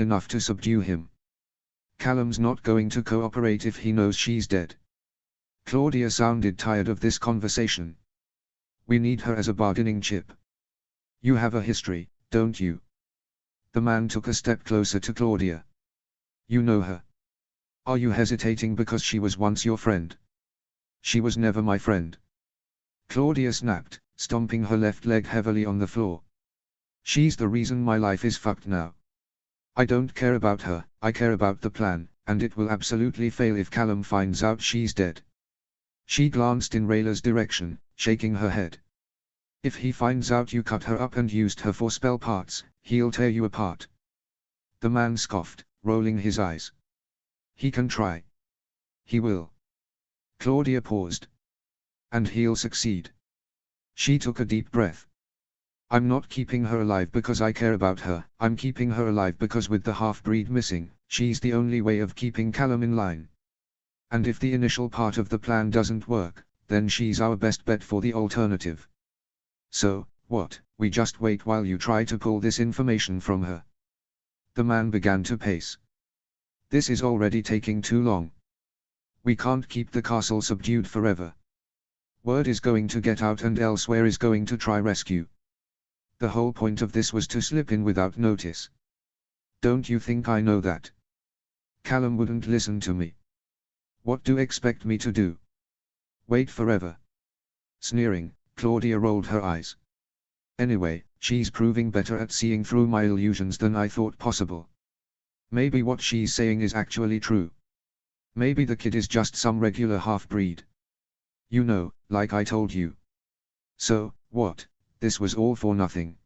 enough to subdue him. Callum's not going to cooperate if he knows she's dead. Claudia sounded tired of this conversation. We need her as a bargaining chip. You have a history, don't you? The man took a step closer to Claudia. You know her. Are you hesitating because she was once your friend? She was never my friend. Claudia snapped, stomping her left leg heavily on the floor. She's the reason my life is fucked now. I don't care about her, I care about the plan, and it will absolutely fail if Callum finds out she's dead. She glanced in Rayla's direction, shaking her head. If he finds out you cut her up and used her for spell parts, he'll tear you apart. The man scoffed, rolling his eyes. He can try. He will. Claudia paused. And he'll succeed. She took a deep breath. I'm not keeping her alive because I care about her, I'm keeping her alive because with the half-breed missing, she's the only way of keeping Callum in line. And if the initial part of the plan doesn't work, then she's our best bet for the alternative. So, what, we just wait while you try to pull this information from her? The man began to pace. This is already taking too long. We can't keep the castle subdued forever. Word is going to get out and Elsewhere is going to try rescue. The whole point of this was to slip in without notice. Don't you think I know that? Callum wouldn't listen to me. What do you expect me to do? Wait forever? Sneering, Claudia rolled her eyes. Anyway, she's proving better at seeing through my illusions than I thought possible. Maybe what she's saying is actually true. Maybe the kid is just some regular half-breed. You know, like I told you. So, what? This was all for nothing.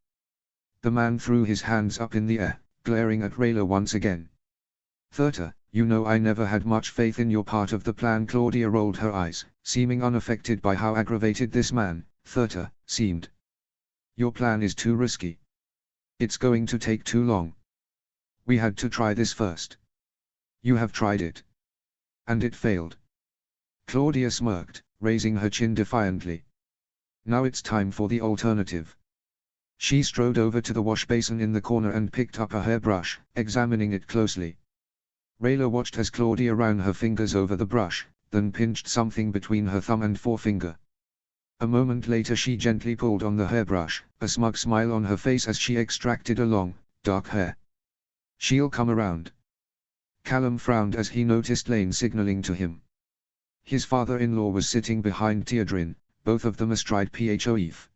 The man threw his hands up in the air, glaring at Rayla once again. Thurta, you know I never had much faith in your part of the plan. Claudia rolled her eyes, seeming unaffected by how aggravated this man, Thurta, seemed. Your plan is too risky. It's going to take too long. We had to try this first. You have tried it. And it failed. Claudia smirked, raising her chin defiantly. Now it's time for the alternative. She strode over to the wash basin in the corner and picked up a hairbrush, examining it closely. Rayla watched as Claudia ran her fingers over the brush, then pinched something between her thumb and forefinger. A moment later she gently pulled on the hairbrush, a smug smile on her face as she extracted a long, dark hair. She'll come around. Callum frowned as he noticed Lane signaling to him. His father-in-law was sitting behind Teodrin, both of them astride Phoef.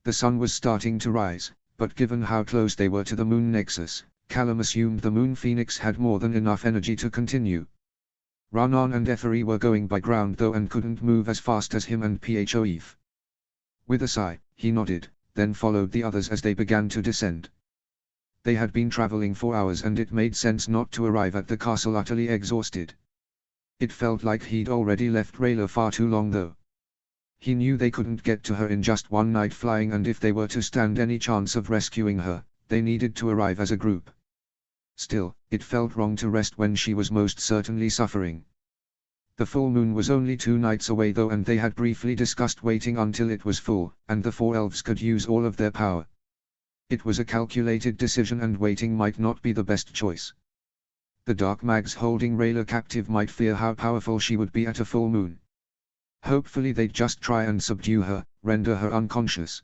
The sun was starting to rise, but given how close they were to the moon nexus, Callum assumed the moon phoenix had more than enough energy to continue. Ranan and Ethery were going by ground though and couldn't move as fast as him and Phoef. With a sigh, he nodded, then followed the others as they began to descend. They had been traveling for hours and it made sense not to arrive at the castle utterly exhausted. It felt like he'd already left Rayla far too long though. He knew they couldn't get to her in just one night flying, and if they were to stand any chance of rescuing her, they needed to arrive as a group. Still, it felt wrong to rest when she was most certainly suffering. The full moon was only 2 nights away though, and they had briefly discussed waiting until it was full, and the 4 elves could use all of their power. It was a calculated decision and waiting might not be the best choice. The dark mags holding Rayla captive might fear how powerful she would be at a full moon. Hopefully they'd just try and subdue her, render her unconscious.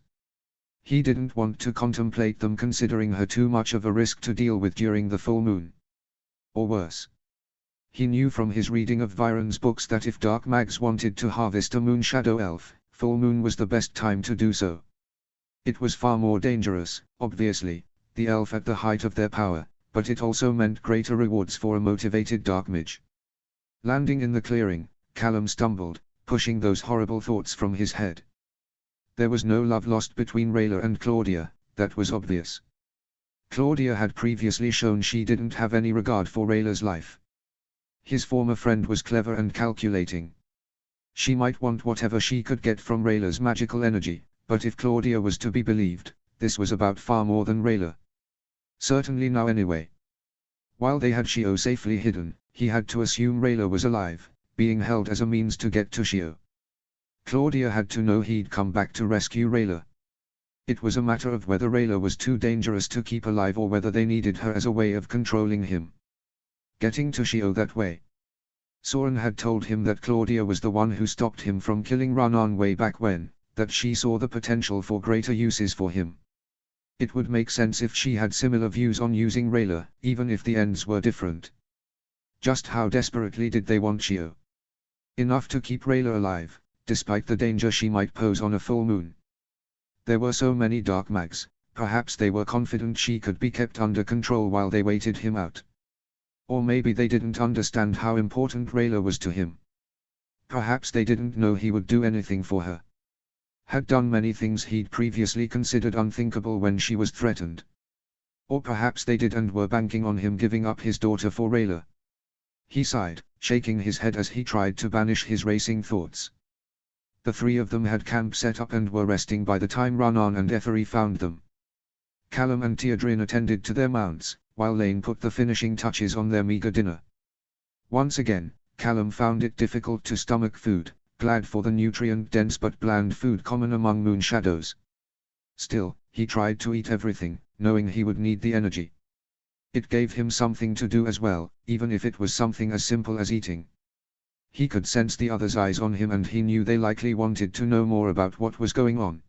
He didn't want to contemplate them considering her too much of a risk to deal with during the full moon. Or worse. He knew from his reading of Viron's books that if dark mags wanted to harvest a moon shadow elf, full moon was the best time to do so. It was far more dangerous, obviously, the elf at the height of their power, but it also meant greater rewards for a motivated dark mage. Landing in the clearing, Callum stumbled, pushing those horrible thoughts from his head. There was no love lost between Rayla and Claudia, that was obvious. Claudia had previously shown she didn't have any regard for Rayla's life. His former friend was clever and calculating. She might want whatever she could get from Rayla's magical energy, but if Claudia was to be believed, this was about far more than Rayla. Certainly now anyway. While they had Shio safely hidden, he had to assume Rayla was alive, being held as a means to get to Shio. Claudia had to know he'd come back to rescue Rayla. It was a matter of whether Rayla was too dangerous to keep alive or whether they needed her as a way of controlling him. Getting to Shio that way. Soren had told him that Claudia was the one who stopped him from killing Ranan way back when, that she saw the potential for greater uses for him. It would make sense if she had similar views on using Rayla, even if the ends were different. Just how desperately did they want Shio? Enough to keep Rayla alive, despite the danger she might pose on a full moon. There were so many dark mags, perhaps they were confident she could be kept under control while they waited him out. Or maybe they didn't understand how important Rayla was to him. Perhaps they didn't know he would do anything for her. Had done many things he'd previously considered unthinkable when she was threatened. Or perhaps they did and were banking on him giving up his daughter for Rayla. He sighed, shaking his head as he tried to banish his racing thoughts. The three of them had camp set up and were resting by the time Ranan and Eferi found them. Callum and Teodrin attended to their mounts, while Lane put the finishing touches on their meager dinner. Once again, Callum found it difficult to stomach food, glad for the nutrient-dense but bland food common among moon shadows. Still, he tried to eat everything, knowing he would need the energy. It gave him something to do as well, even if it was something as simple as eating. He could sense the others' eyes on him and he knew they likely wanted to know more about what was going on.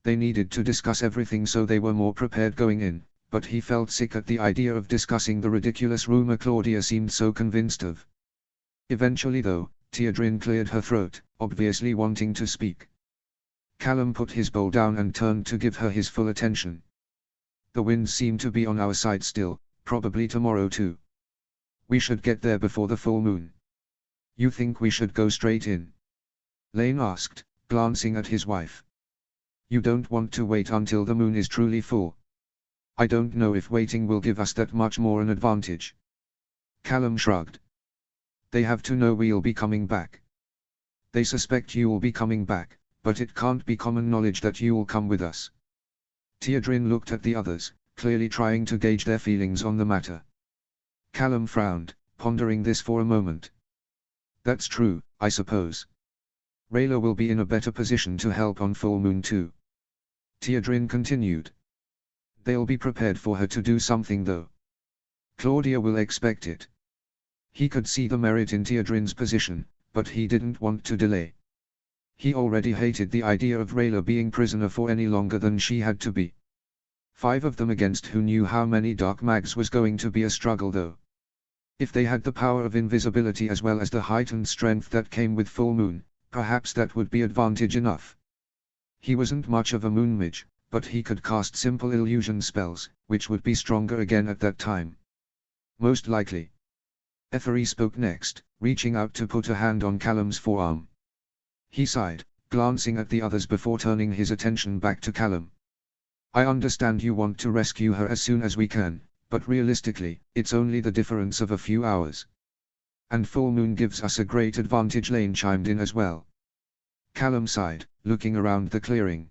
They needed to discuss everything so they were more prepared going in, but he felt sick at the idea of discussing the ridiculous rumor Claudia seemed so convinced of. Eventually though, Teodrin cleared her throat, obviously wanting to speak. Callum put his bowl down and turned to give her his full attention. The winds seem to be on our side still, probably tomorrow too. We should get there before the full moon. You think we should go straight in? Lane asked, glancing at his wife. You don't want to wait until the moon is truly full? I don't know if waiting will give us that much more an advantage. Callum shrugged. They have to know we'll be coming back. They suspect you'll be coming back, but it can't be common knowledge that you'll come with us. Teodrin looked at the others, clearly trying to gauge their feelings on the matter. Callum frowned, pondering this for a moment. That's true, I suppose. Rayla will be in a better position to help on full moon too. Teodrin continued. They'll be prepared for her to do something though. Claudia will expect it. He could see the merit in Teodrin's position, but he didn't want to delay. He already hated the idea of Rayla being prisoner for any longer than she had to be. 5 of them against who knew how many dark mags was going to be a struggle though. If they had the power of invisibility as well as the heightened strength that came with full moon, perhaps that would be advantage enough. He wasn't much of a moon mage, but he could cast simple illusion spells, which would be stronger again at that time. Most likely. Eferi spoke next, reaching out to put a hand on Callum's forearm. He sighed, glancing at the others before turning his attention back to Callum. I understand you want to rescue her as soon as we can, but realistically, it's only the difference of a few hours. And full moon gives us a great advantage. Lane chimed in as well. Callum sighed, looking around the clearing.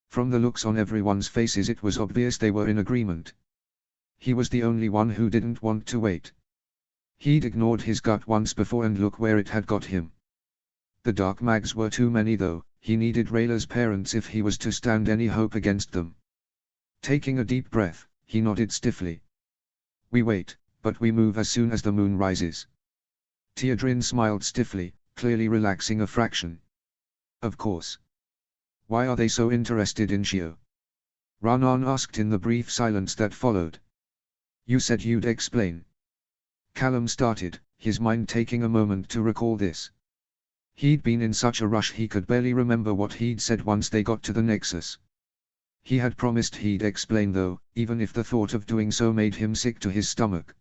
From the looks on everyone's faces it was obvious they were in agreement. He was the only one who didn't want to wait. He'd ignored his gut once before and look where it had got him. The dark mags were too many though, he needed Rayla's parents if he was to stand any hope against them. Taking a deep breath, he nodded stiffly. We wait, but we move as soon as the moon rises. Teodrin smiled stiffly, clearly relaxing a fraction. Of course. Why are they so interested in Shio? Ranan asked in the brief silence that followed. You said you'd explain. Callum started, his mind taking a moment to recall this. He'd been in such a rush he could barely remember what he'd said once they got to the Nexus. He had promised he'd explain though, even if the thought of doing so made him sick to his stomach.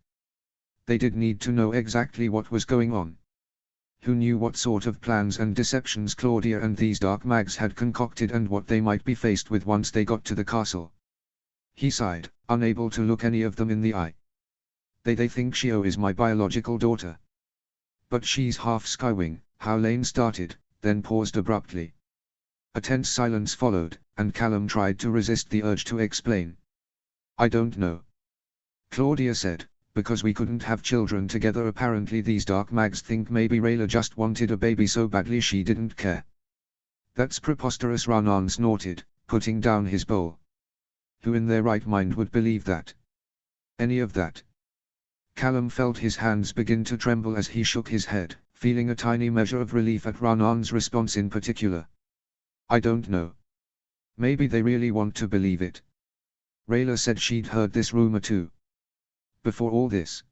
They did need to know exactly what was going on. Who knew what sort of plans and deceptions Claudia and these dark mags had concocted and what they might be faced with once they got to the castle. He sighed, unable to look any of them in the eye. They think Shio is my biological daughter. But she's half Skywing, how Lane started, then paused abruptly. A tense silence followed, and Callum tried to resist the urge to explain. I don't know. Claudia said, because we couldn't have children together. Apparently these dark mags think maybe Rayla just wanted a baby so badly she didn't care. That's preposterous, Ranan snorted, putting down his bowl. Who in their right mind would believe that? Any of that? Callum felt his hands begin to tremble as he shook his head, feeling a tiny measure of relief at Ranan's response in particular. I don't know. Maybe they really want to believe it. Rayla said she'd heard this rumor too. Before all this.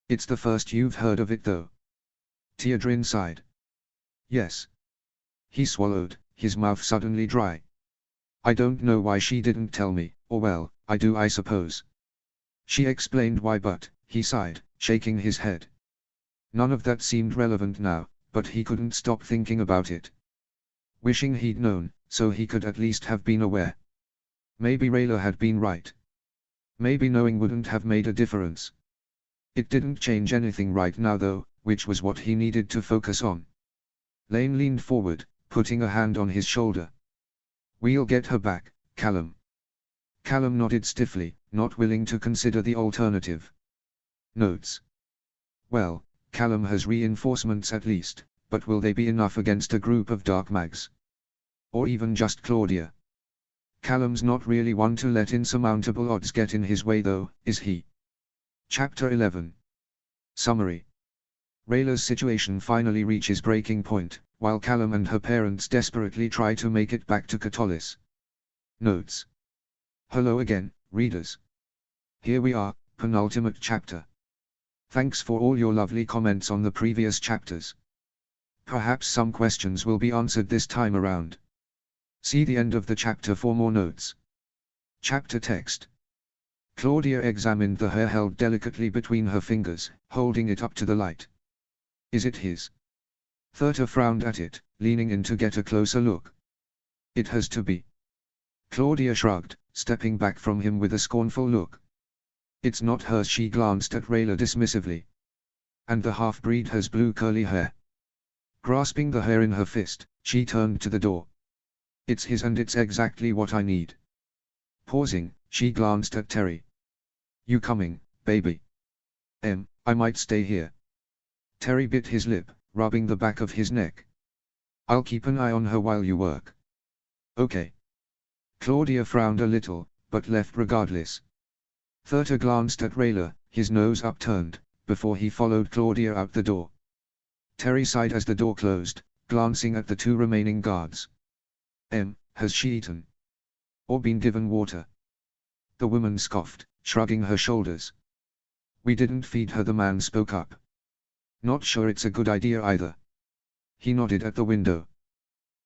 It's the first you've heard of it though. Teodrin sighed. Yes. He swallowed, his mouth suddenly dry. I don't know why she didn't tell me, or well, I do I suppose. She explained why but, he sighed, shaking his head. None of that seemed relevant now, but he couldn't stop thinking about it. Wishing he'd known, so he could at least have been aware. Maybe Rayla had been right. Maybe knowing wouldn't have made a difference. It didn't change anything right now though, which was what he needed to focus on. Lane leaned forward, putting a hand on his shoulder. We'll get her back, Callum. Callum nodded stiffly, not willing to consider the alternative. Notes. Well, Callum has reinforcements at least, but will they be enough against a group of dark mags? Or even just Claudia? Callum's not really one to let insurmountable odds get in his way though, is he? Chapter 11. Summary. Rayla's situation finally reaches breaking point, while Callum and her parents desperately try to make it back to Catullus. Notes. Hello again, readers. Here we are, penultimate chapter. Thanks for all your lovely comments on the previous chapters. Perhaps some questions will be answered this time around. See the end of the chapter for more notes. Chapter text. Claudia examined the hair held delicately between her fingers, holding it up to the light. Is it his? Thurta frowned at it, leaning in to get a closer look. It has to be. Claudia shrugged, stepping back from him with a scornful look. It's not hers. She glanced at Rayla dismissively. And the half-breed has blue curly hair. Grasping the hair in her fist, she turned to the door. It's his and it's exactly what I need. Pausing, she glanced at Terry. You coming, baby? I might stay here. Terry bit his lip, rubbing the back of his neck. I'll keep an eye on her while you work. Okay. Claudia frowned a little, but left regardless. Thurta glanced at Rayla, his nose upturned, before he followed Claudia out the door. Terry sighed as the door closed, glancing at the two remaining guards. Has she eaten? Or been given water? The woman scoffed, shrugging her shoulders. We didn't feed her. The man spoke up. Not sure it's a good idea either. He nodded at the window.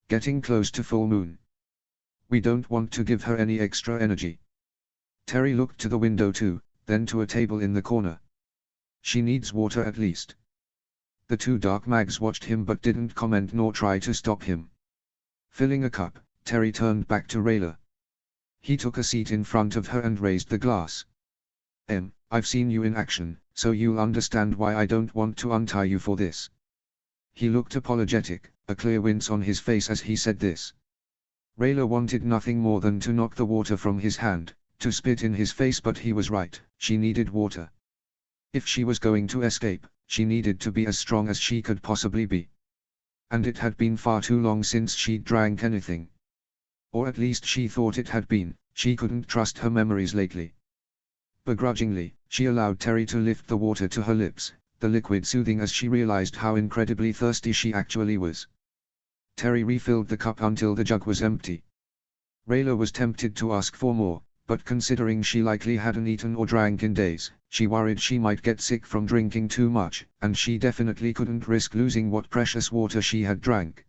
Getting close to full moon. We don't want to give her any extra energy. Terry looked to the window too, then to a table in the corner. She needs water at least. The two dark mags watched him but didn't comment nor try to stop him. Filling a cup, Terry turned back to Rayla. He took a seat in front of her and raised the glass. I've seen you in action, so you'll understand why I don't want to untie you for this. He looked apologetic, a clear wince on his face as he said this. Rayla wanted nothing more than to knock the water from his hand, to spit in his face, but he was right, she needed water. If she was going to escape, she needed to be as strong as she could possibly be. And it had been far too long since she'd drank anything. Or at least she thought it had been. She couldn't trust her memories lately. Begrudgingly, she allowed Terry to lift the water to her lips, the liquid soothing as she realized how incredibly thirsty she actually was. Terry refilled the cup until the jug was empty. Rayla was tempted to ask for more, but considering she likely hadn't eaten or drank in days, she worried she might get sick from drinking too much, and she definitely couldn't risk losing what precious water she had drank.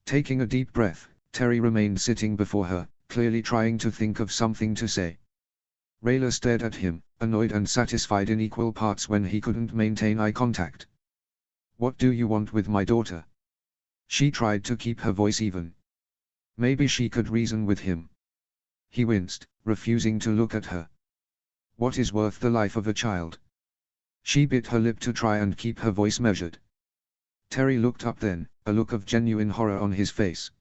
Taking a deep breath, Terry remained sitting before her, clearly trying to think of something to say. Rayla stared at him, annoyed and satisfied in equal parts when he couldn't maintain eye contact. What do you want with my daughter? She tried to keep her voice even. Maybe she could reason with him. He winced, refusing to look at her. What is worth the life of a child? She bit her lip to try and keep her voice measured. Terry looked up then, a look of genuine horror on his face.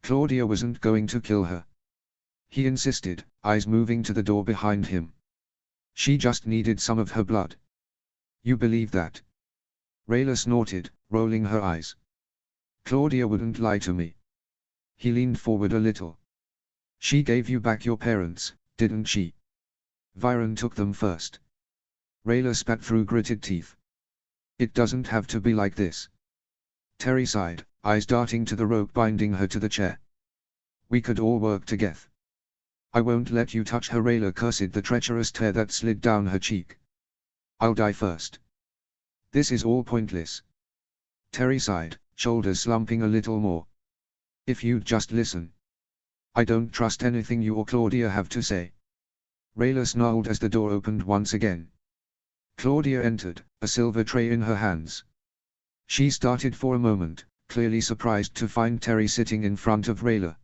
Claudia wasn't going to kill her. He insisted, eyes moving to the door behind him. She just needed some of her blood. You believe that? Rayla snorted, rolling her eyes. Claudia wouldn't lie to me. He leaned forward a little. She gave you back your parents, didn't she? Viren took them first. Rayla spat through gritted teeth. It doesn't have to be like this. Terry sighed, eyes darting to the rope binding her to the chair. We could all work together. I won't let you touch her. Rayla cursed the treacherous tear that slid down her cheek. I'll die first. This is all pointless. Terry sighed, shoulders slumping a little more. If you'd just listen. I don't trust anything you or Claudia have to say. Rayla snarled as the door opened once again. Claudia entered, a silver tray in her hands. She started for a moment, clearly surprised to find Terry sitting in front of Rayla.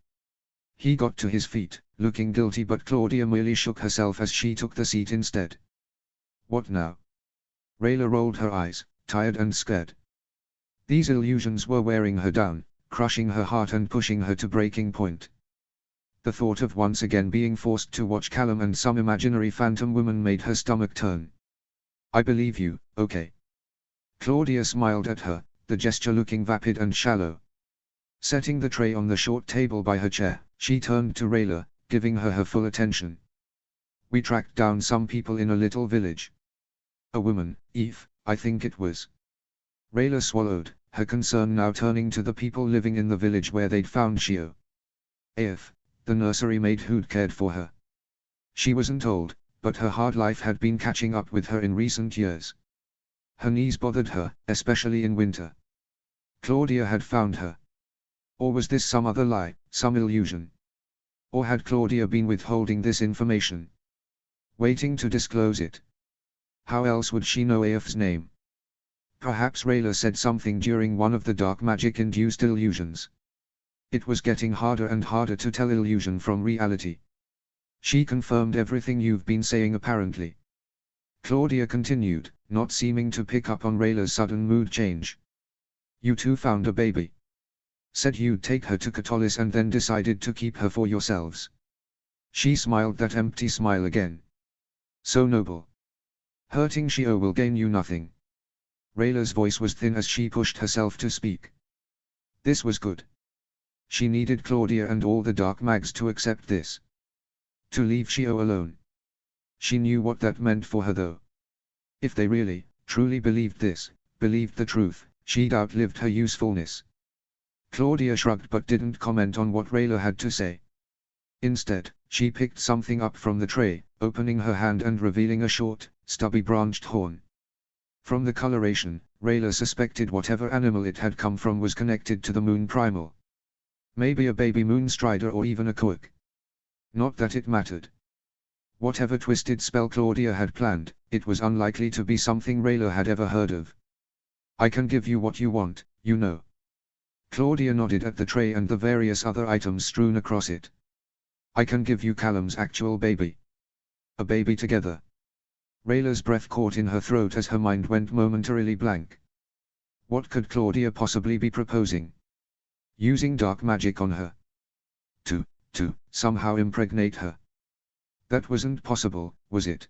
He got to his feet, looking guilty, but Claudia merely shook herself as she took the seat instead. What now? Rayla rolled her eyes, tired and scared. These illusions were wearing her down, crushing her heart and pushing her to breaking point. The thought of once again being forced to watch Callum and some imaginary phantom woman made her stomach turn. I believe you, okay. Claudia smiled at her, the gesture looking vapid and shallow. Setting the tray on the short table by her chair, she turned to Rayla, giving her full attention. We tracked down some people in a little village. A woman, Eve, I think it was. Rayla swallowed, her concern now turning to the people living in the village where they'd found Shio. Eve, the nursery maid who'd cared for her. She wasn't old, but her hard life had been catching up with her in recent years. Her knees bothered her, especially in winter. Claudia had found her. Or was this some other lie, some illusion? Or had Claudia been withholding this information? Waiting to disclose it? How else would she know Eof's name? Perhaps Rayla said something during one of the dark magic-induced illusions. It was getting harder and harder to tell illusion from reality. She confirmed everything you've been saying apparently. Claudia continued, not seeming to pick up on Rayla's sudden mood change. You two found a baby. Said you'd take her to Catullus and then decided to keep her for yourselves. She smiled that empty smile again. So noble. Hurting Shio will gain you nothing. Rayla's voice was thin as she pushed herself to speak. This was good. She needed Claudia and all the dark mags to accept this. To leave Shio alone. She knew what that meant for her though. If they really, truly believed this, believed the truth, she'd outlived her usefulness. Claudia shrugged but didn't comment on what Rayla had to say. Instead, she picked something up from the tray, opening her hand and revealing a short, stubby branched horn. From the coloration, Rayla suspected whatever animal it had come from was connected to the moon primal. Maybe a baby moon strider or even a Koak. Not that it mattered. Whatever twisted spell Claudia had planned, it was unlikely to be something Rayla had ever heard of. I can give you what you want, you know. Claudia nodded at the tray and the various other items strewn across it. I can give you Callum's actual baby. A baby together. Rayla's breath caught in her throat as her mind went momentarily blank. What could Claudia possibly be proposing? Using dark magic on her. To somehow impregnate her. That wasn't possible, was it?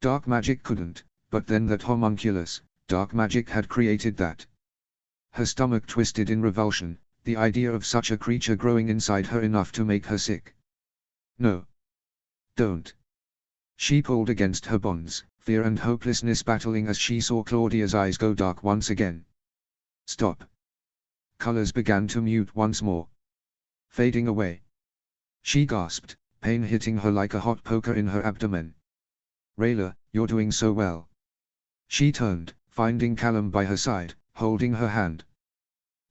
Dark magic couldn't, but then that homunculus, dark magic had created that. Her stomach twisted in revulsion, the idea of such a creature growing inside her enough to make her sick. No. Don't. She pulled against her bonds, fear and hopelessness battling as she saw Claudia's eyes go dark once again. Stop. Colors began to mute once more. Fading away. She gasped, pain hitting her like a hot poker in her abdomen. Rayla, you're doing so well. She turned, finding Callum by her side, holding her hand.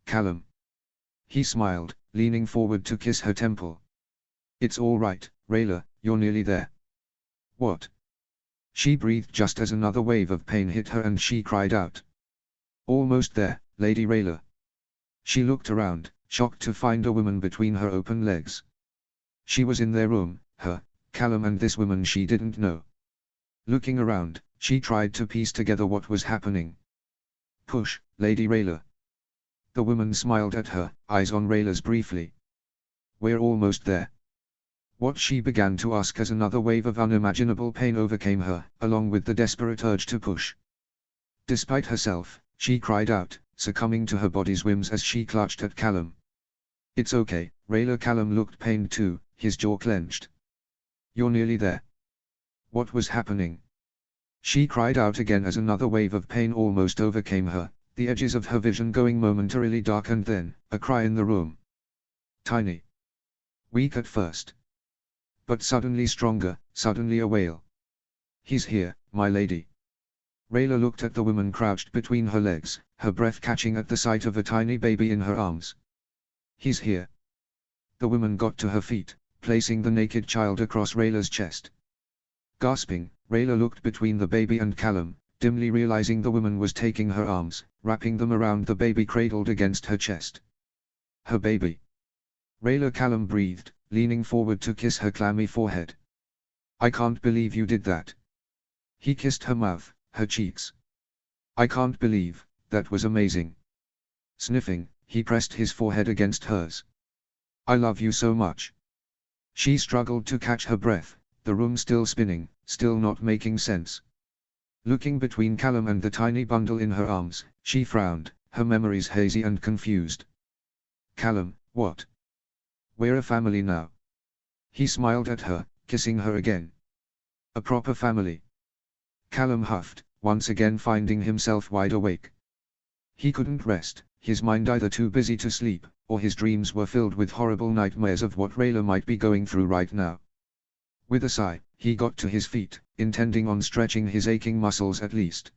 Callum. He smiled, leaning forward to kiss her temple. It's all right, Rayla, you're nearly there. What? She breathed just as another wave of pain hit her and she cried out. Almost there, Lady Rayla. She looked around, shocked to find a woman between her open legs. She was in their room, her, Callum and this woman she didn't know. Looking around, she tried to piece together what was happening. Push, Lady Rayla. The woman smiled at her, eyes on Rayla's briefly. We're almost there. What she began to ask as another wave of unimaginable pain overcame her, along with the desperate urge to push. Despite herself, she cried out, succumbing to her body's whims as she clutched at Callum. It's okay, Rayla. Callum looked pained too, his jaw clenched. "You're nearly there." What was happening? She cried out again as another wave of pain almost overcame her, the edges of her vision going momentarily dark, and then, a cry in the room. Tiny. Weak at first. But suddenly stronger, suddenly a wail. "He's here, my lady." Rayla looked at the woman crouched between her legs, her breath catching at the sight of a tiny baby in her arms. "He's here." The woman got to her feet, placing the naked child across Rayla's chest. Gasping, Rayla looked between the baby and Callum, dimly realizing the woman was taking her arms, wrapping them around the baby cradled against her chest. Her baby. Rayla, Callum breathed, leaning forward to kiss her clammy forehead. "I can't believe you did that." He kissed her mouth, her cheeks. "I can't believe, that was amazing." Sniffing, he pressed his forehead against hers. "I love you so much." She struggled to catch her breath, the room still spinning, still not making sense. Looking between Callum and the tiny bundle in her arms, she frowned, her memories hazy and confused. "Callum, what? We're a family now." He smiled at her, kissing her again. "A proper family." Callum huffed, once again finding himself wide awake. He couldn't rest, his mind either too busy to sleep, or his dreams were filled with horrible nightmares of what Rayla might be going through right now. With a sigh, he got to his feet, intending on stretching his aching muscles at least.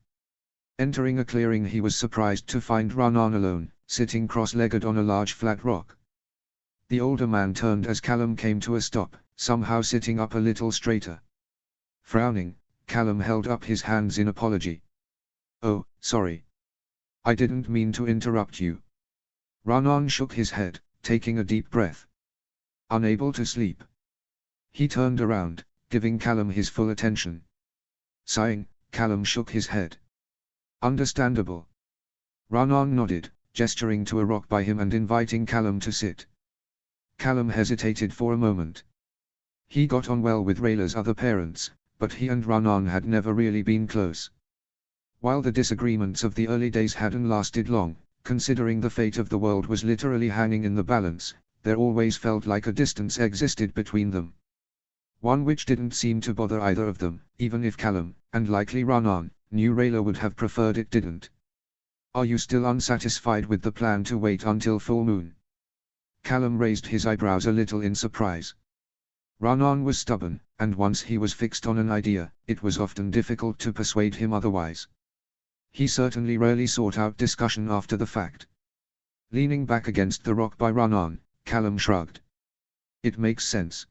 Entering a clearing, he was surprised to find Ranan alone, sitting cross-legged on a large flat rock. The older man turned as Callum came to a stop, somehow sitting up a little straighter. Frowning, Callum held up his hands in apology. "Oh, sorry. I didn't mean to interrupt you." Ranan shook his head, taking a deep breath. Unable to sleep. He turned around, giving Callum his full attention. Sighing, Callum shook his head. "Understandable." Ranan nodded, gesturing to a rock by him and inviting Callum to sit. Callum hesitated for a moment. He got on well with Rayla's other parents, but he and Ranan had never really been close. While the disagreements of the early days hadn't lasted long, considering the fate of the world was literally hanging in the balance, there always felt like a distance existed between them. One which didn't seem to bother either of them, even if Callum, and likely Ranan, knew Rayla would have preferred it didn't. "Are you still unsatisfied with the plan to wait until full moon?" Callum raised his eyebrows a little in surprise. Ranan was stubborn, and once he was fixed on an idea, it was often difficult to persuade him otherwise. He certainly rarely sought out discussion after the fact. Leaning back against the rock by Ranan, Callum shrugged. "It makes sense.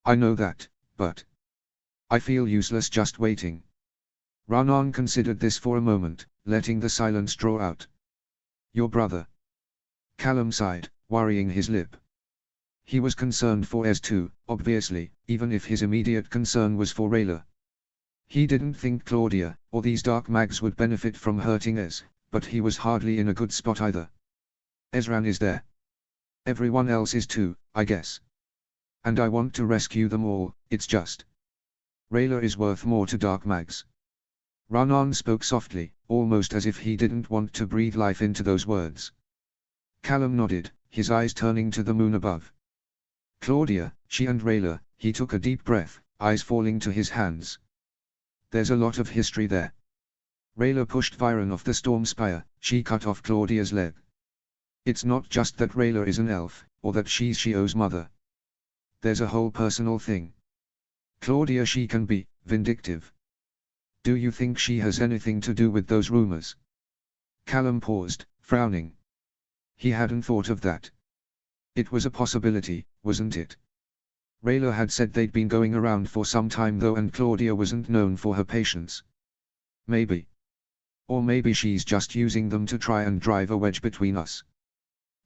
I know that, but I feel useless just waiting." Ranan considered this for a moment, letting the silence draw out. "Your brother?" Callum sighed, worrying his lip. He was concerned for Ez too, obviously, even if his immediate concern was for Rayla. He didn't think Claudia, or these dark mags would benefit from hurting Ez, but he was hardly in a good spot either. "Ezran is there. Everyone else is too, I guess. And I want to rescue them all, it's just. Rayla is worth more to dark mags." Ranan spoke softly, almost as if he didn't want to breathe life into those words. Callum nodded, his eyes turning to the moon above. "Claudia, she and Rayla," he took a deep breath, eyes falling to his hands. "There's a lot of history there." Rayla pushed Viren off the storm spire, she cut off Claudia's leg. "It's not just that Rayla is an elf, or that she's Shio's mother. There's a whole personal thing. Claudia, she can be vindictive. Do you think she has anything to do with those rumors?" Callum paused, frowning. He hadn't thought of that. It was a possibility, wasn't it? Rayla had said they'd been going around for some time though, and Claudia wasn't known for her patience. Maybe. Or maybe she's just using them to try and drive a wedge between us.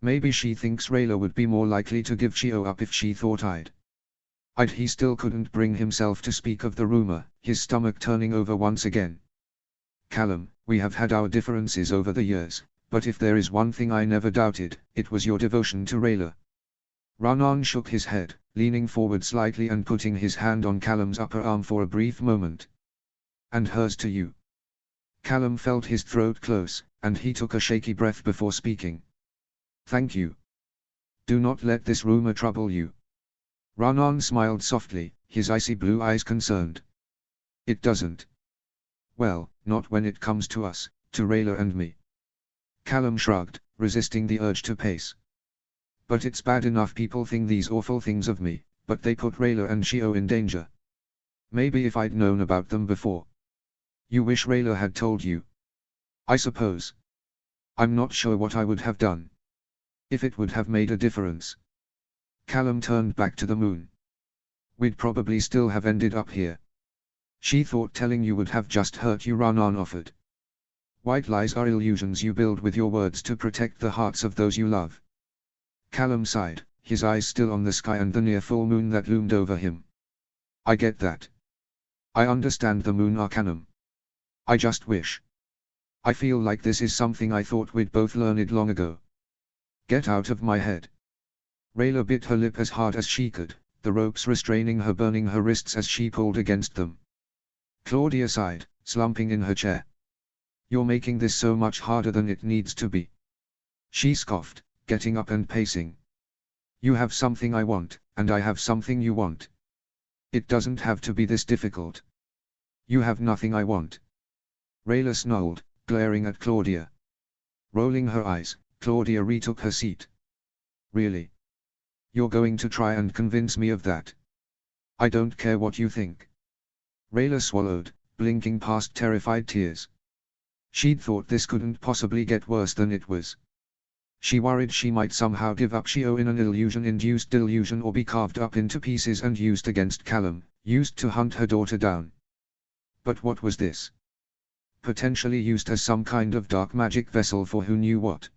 Maybe she thinks Rayla would be more likely to give Shio up if she thought I'd. He still couldn't bring himself to speak of the rumor, his stomach turning over once again. "Callum, we have had our differences over the years, but if there is one thing I never doubted, it was your devotion to Rayla." Ranan shook his head, leaning forward slightly and putting his hand on Callum's upper arm for a brief moment. "And hers to you." Callum felt his throat close, and he took a shaky breath before speaking. "Thank you. Do not let this rumor trouble you." Raanan smiled softly, his icy blue eyes concerned. It doesn't. Well, not when it comes to us, to Rayla and me. Callum shrugged, resisting the urge to pace. But it's bad enough people think these awful things of me, but they put Rayla and Shio in danger. Maybe if I'd known about them before. You wish Rayla had told you? I suppose. I'm not sure what I would have done. If it would have made a difference. Callum turned back to the moon. We'd probably still have ended up here. She thought telling you would have just hurt you, Raanan offered. White lies are illusions you build with your words to protect the hearts of those you love. Callum sighed, his eyes still on the sky and the near full moon that loomed over him. I get that. I understand the moon arcanum. I just wish. I feel like this is something I thought we'd both learned long ago. Get out of my head. Rayla bit her lip as hard as she could, the ropes restraining her burning her wrists as she pulled against them. Claudia sighed, slumping in her chair. You're making this so much harder than it needs to be. She scoffed, getting up and pacing. You have something I want, and I have something you want. It doesn't have to be this difficult. You have nothing I want. Rayla snarled, glaring at Claudia. Rolling her eyes, Claudia retook her seat. Really? You're going to try and convince me of that? I don't care what you think. Rayla swallowed, blinking past terrified tears. She'd thought this couldn't possibly get worse than it was. She worried she might somehow give up Shio in an illusion-induced delusion or be carved up into pieces and used against Callum, used to hunt her daughter down. But what was this? Potentially used as some kind of dark magic vessel for who knew what.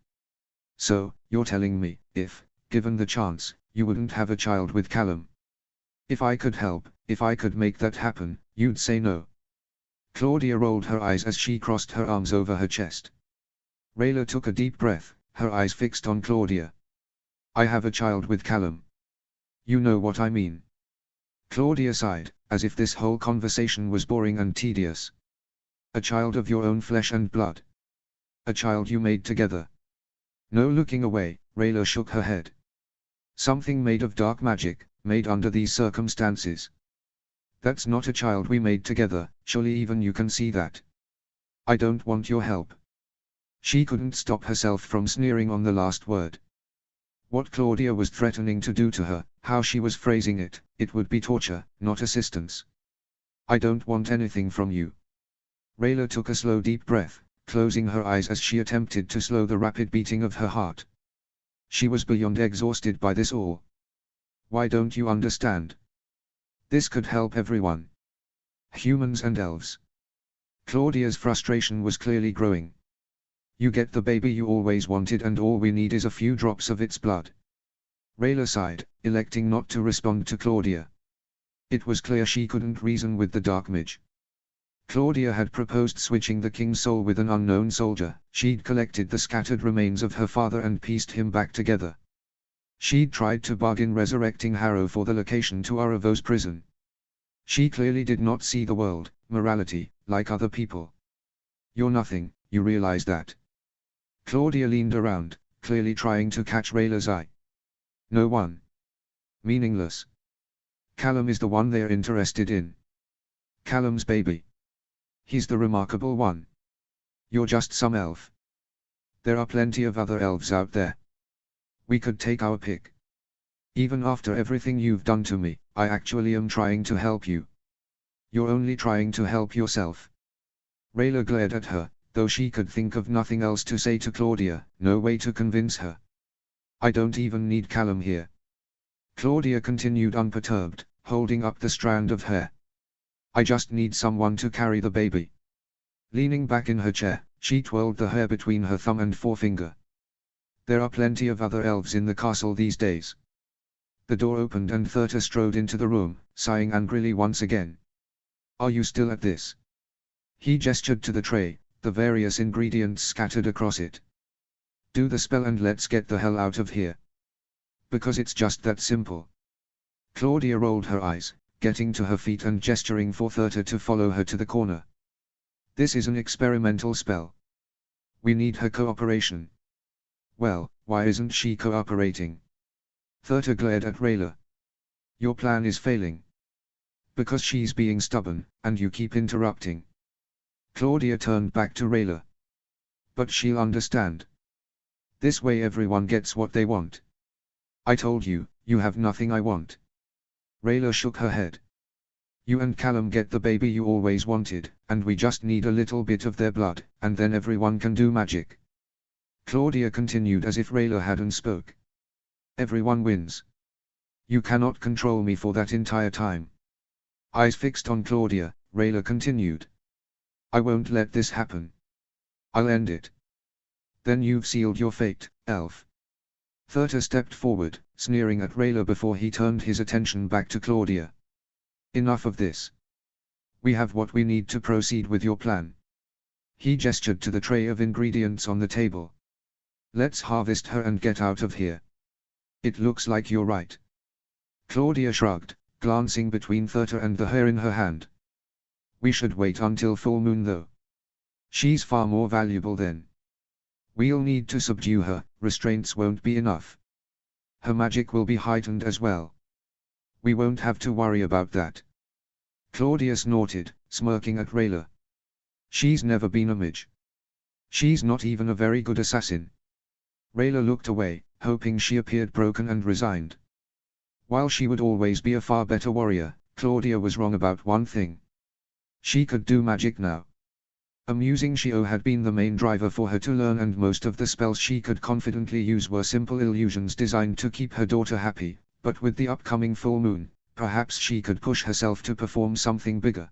So, you're telling me, if, given the chance, you wouldn't have a child with Callum? If I could help, if I could make that happen, you'd say no. Claudia rolled her eyes as she crossed her arms over her chest. Rayla took a deep breath, her eyes fixed on Claudia. I have a child with Callum. You know what I mean. Claudia sighed, as if this whole conversation was boring and tedious. A child of your own flesh and blood. A child you made together. No looking away, Rayla shook her head. Something made of dark magic, made under these circumstances. That's not a child we made together, surely even you can see that. I don't want your help. She couldn't stop herself from sneering on the last word. What Claudia was threatening to do to her, how she was phrasing it, it would be torture, not assistance. I don't want anything from you. Rayla took a slow deep breath, closing her eyes as she attempted to slow the rapid beating of her heart. She was beyond exhausted by this all. Why don't you understand? This could help everyone. Humans and elves. Claudia's frustration was clearly growing. You get the baby you always wanted and all we need is a few drops of its blood. Rayla sighed, electing not to respond to Claudia. It was clear she couldn't reason with the dark mage. Claudia had proposed switching the king's soul with an unknown soldier, she'd collected the scattered remains of her father and pieced him back together. She'd tried to bargain resurrecting Harrow for the location to Aravo's prison. She clearly did not see the world, morality, like other people. You're nothing, you realize that? Claudia leaned around, clearly trying to catch Rayla's eye. No one. Meaningless. Callum is the one they're interested in. Callum's baby. He's the remarkable one. You're just some elf. There are plenty of other elves out there. We could take our pick. Even after everything you've done to me, I actually am trying to help you. You're only trying to help yourself. Rayla glared at her, though she could think of nothing else to say to Claudia, no way to convince her. I don't even need Callum here. Claudia continued unperturbed, holding up the strand of hair. I just need someone to carry the baby. Leaning back in her chair, she twirled the hair between her thumb and forefinger. There are plenty of other elves in the castle these days. The door opened and Thurta strode into the room, sighing angrily once again. Are you still at this? He gestured to the tray, the various ingredients scattered across it. Do the spell and let's get the hell out of here. Because it's just that simple. Claudia rolled her eyes, getting to her feet and gesturing for Thurta to follow her to the corner. This is an experimental spell. We need her cooperation. Well, why isn't she cooperating? Thurta glared at Rayla. Your plan is failing. Because she's being stubborn, and you keep interrupting. Claudia turned back to Rayla. But she'll understand. This way everyone gets what they want. I told you, you have nothing I want. Rayla shook her head. You and Callum get the baby you always wanted, and we just need a little bit of their blood, and then everyone can do magic. Claudia continued as if Rayla hadn't spoke. Everyone wins. You cannot control me for that entire time. Eyes fixed on Claudia, Rayla continued. I won't let this happen. I'll end it. Then you've sealed your fate, elf. Thurter stepped forward, sneering at Rayla before he turned his attention back to Claudia. Enough of this. We have what we need to proceed with your plan. He gestured to the tray of ingredients on the table. Let's harvest her and get out of here. It looks like you're right. Claudia shrugged, glancing between Thurter and the hair in her hand. We should wait until full moon though. She's far more valuable then. We'll need to subdue her, restraints won't be enough. Her magic will be heightened as well. We won't have to worry about that. Claudia snorted, smirking at Rayla. She's never been a mage. She's not even a very good assassin. Rayla looked away, hoping she appeared broken and resigned. While she would always be a far better warrior, Claudia was wrong about one thing. She could do magic now. Amusing Shio had been the main driver for her to learn, and most of the spells she could confidently use were simple illusions designed to keep her daughter happy, but with the upcoming full moon, perhaps she could push herself to perform something bigger.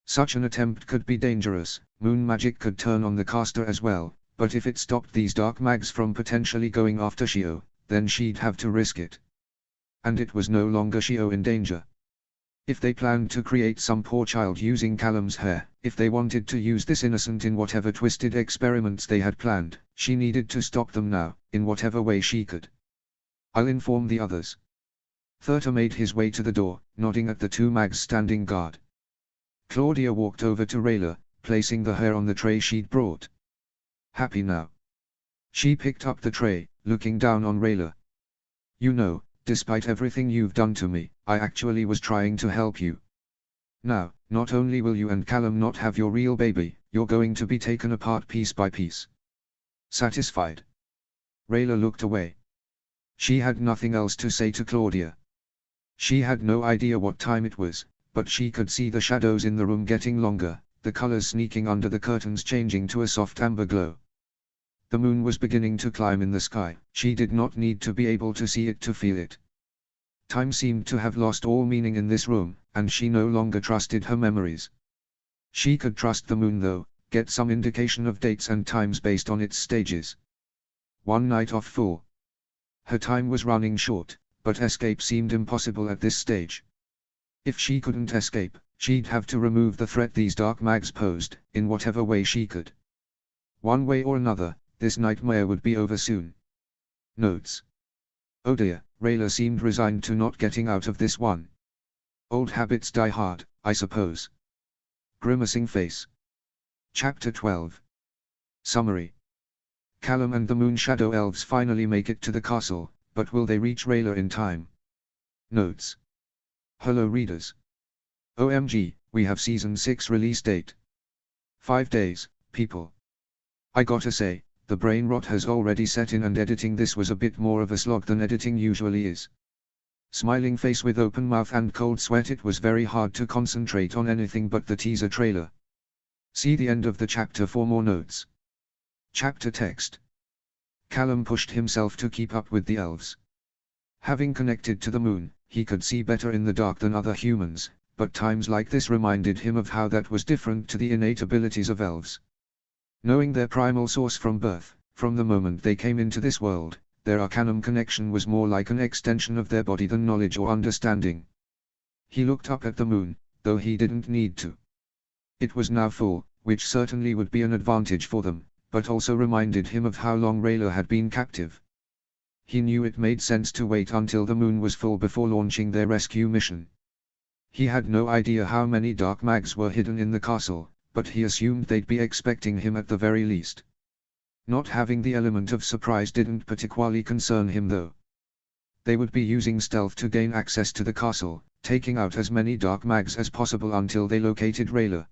Such an attempt could be dangerous. Moon magic could turn on the caster as well, but if it stopped these dark mags from potentially going after Shio, then she'd have to risk it. And it was no longer Shio in danger. If they planned to create some poor child using Callum's hair, if they wanted to use this innocent in whatever twisted experiments they had planned, she needed to stop them now, in whatever way she could. I'll inform the others. Thurter made his way to the door, nodding at the two mags standing guard. Claudia walked over to Rayla, placing the hair on the tray she'd brought. Happy now? She picked up the tray, looking down on Rayla. You know, despite everything you've done to me, I actually was trying to help you. Now, not only will you and Callum not have your real baby, you're going to be taken apart piece by piece. Satisfied? Rayla looked away. She had nothing else to say to Claudia. She had no idea what time it was, but she could see the shadows in the room getting longer, the colors sneaking under the curtains changing to a soft amber glow. The moon was beginning to climb in the sky. She did not need to be able to see it to feel it. Time seemed to have lost all meaning in this room, and she no longer trusted her memories. She could trust the moon though, get some indication of dates and times based on its stages. One night off full. Her time was running short, but escape seemed impossible at this stage. If she couldn't escape, she'd have to remove the threat these dark mags posed, in whatever way she could. One way or another, this nightmare would be over soon. Notes. Oh dear, Rayla seemed resigned to not getting out of this one. Old habits die hard, I suppose. Grimacing face. Chapter 12. Summary. Callum and the Moon Shadow Elves finally make it to the castle, but will they reach Rayla in time? Notes. Hello readers. OMG, we have Season 6 release date. 5 days, people. I gotta say, the brain rot has already set in, and editing this was a bit more of a slog than editing usually is. Smiling face with open mouth and cold sweat, it was very hard to concentrate on anything but the teaser trailer. See the end of the chapter for more notes. Chapter text. Callum pushed himself to keep up with the elves. Having connected to the moon, he could see better in the dark than other humans, but times like this reminded him of how that was different to the innate abilities of elves. Knowing their primal source from birth, from the moment they came into this world, their arcanum connection was more like an extension of their body than knowledge or understanding. He looked up at the moon, though he didn't need to. It was now full, which certainly would be an advantage for them, but also reminded him of how long Rayla had been captive. He knew it made sense to wait until the moon was full before launching their rescue mission. He had no idea how many dark mags were hidden in the castle, but he assumed they'd be expecting him at the very least. Not having the element of surprise didn't particularly concern him though. They would be using stealth to gain access to the castle, taking out as many dark mags as possible until they located Rayla.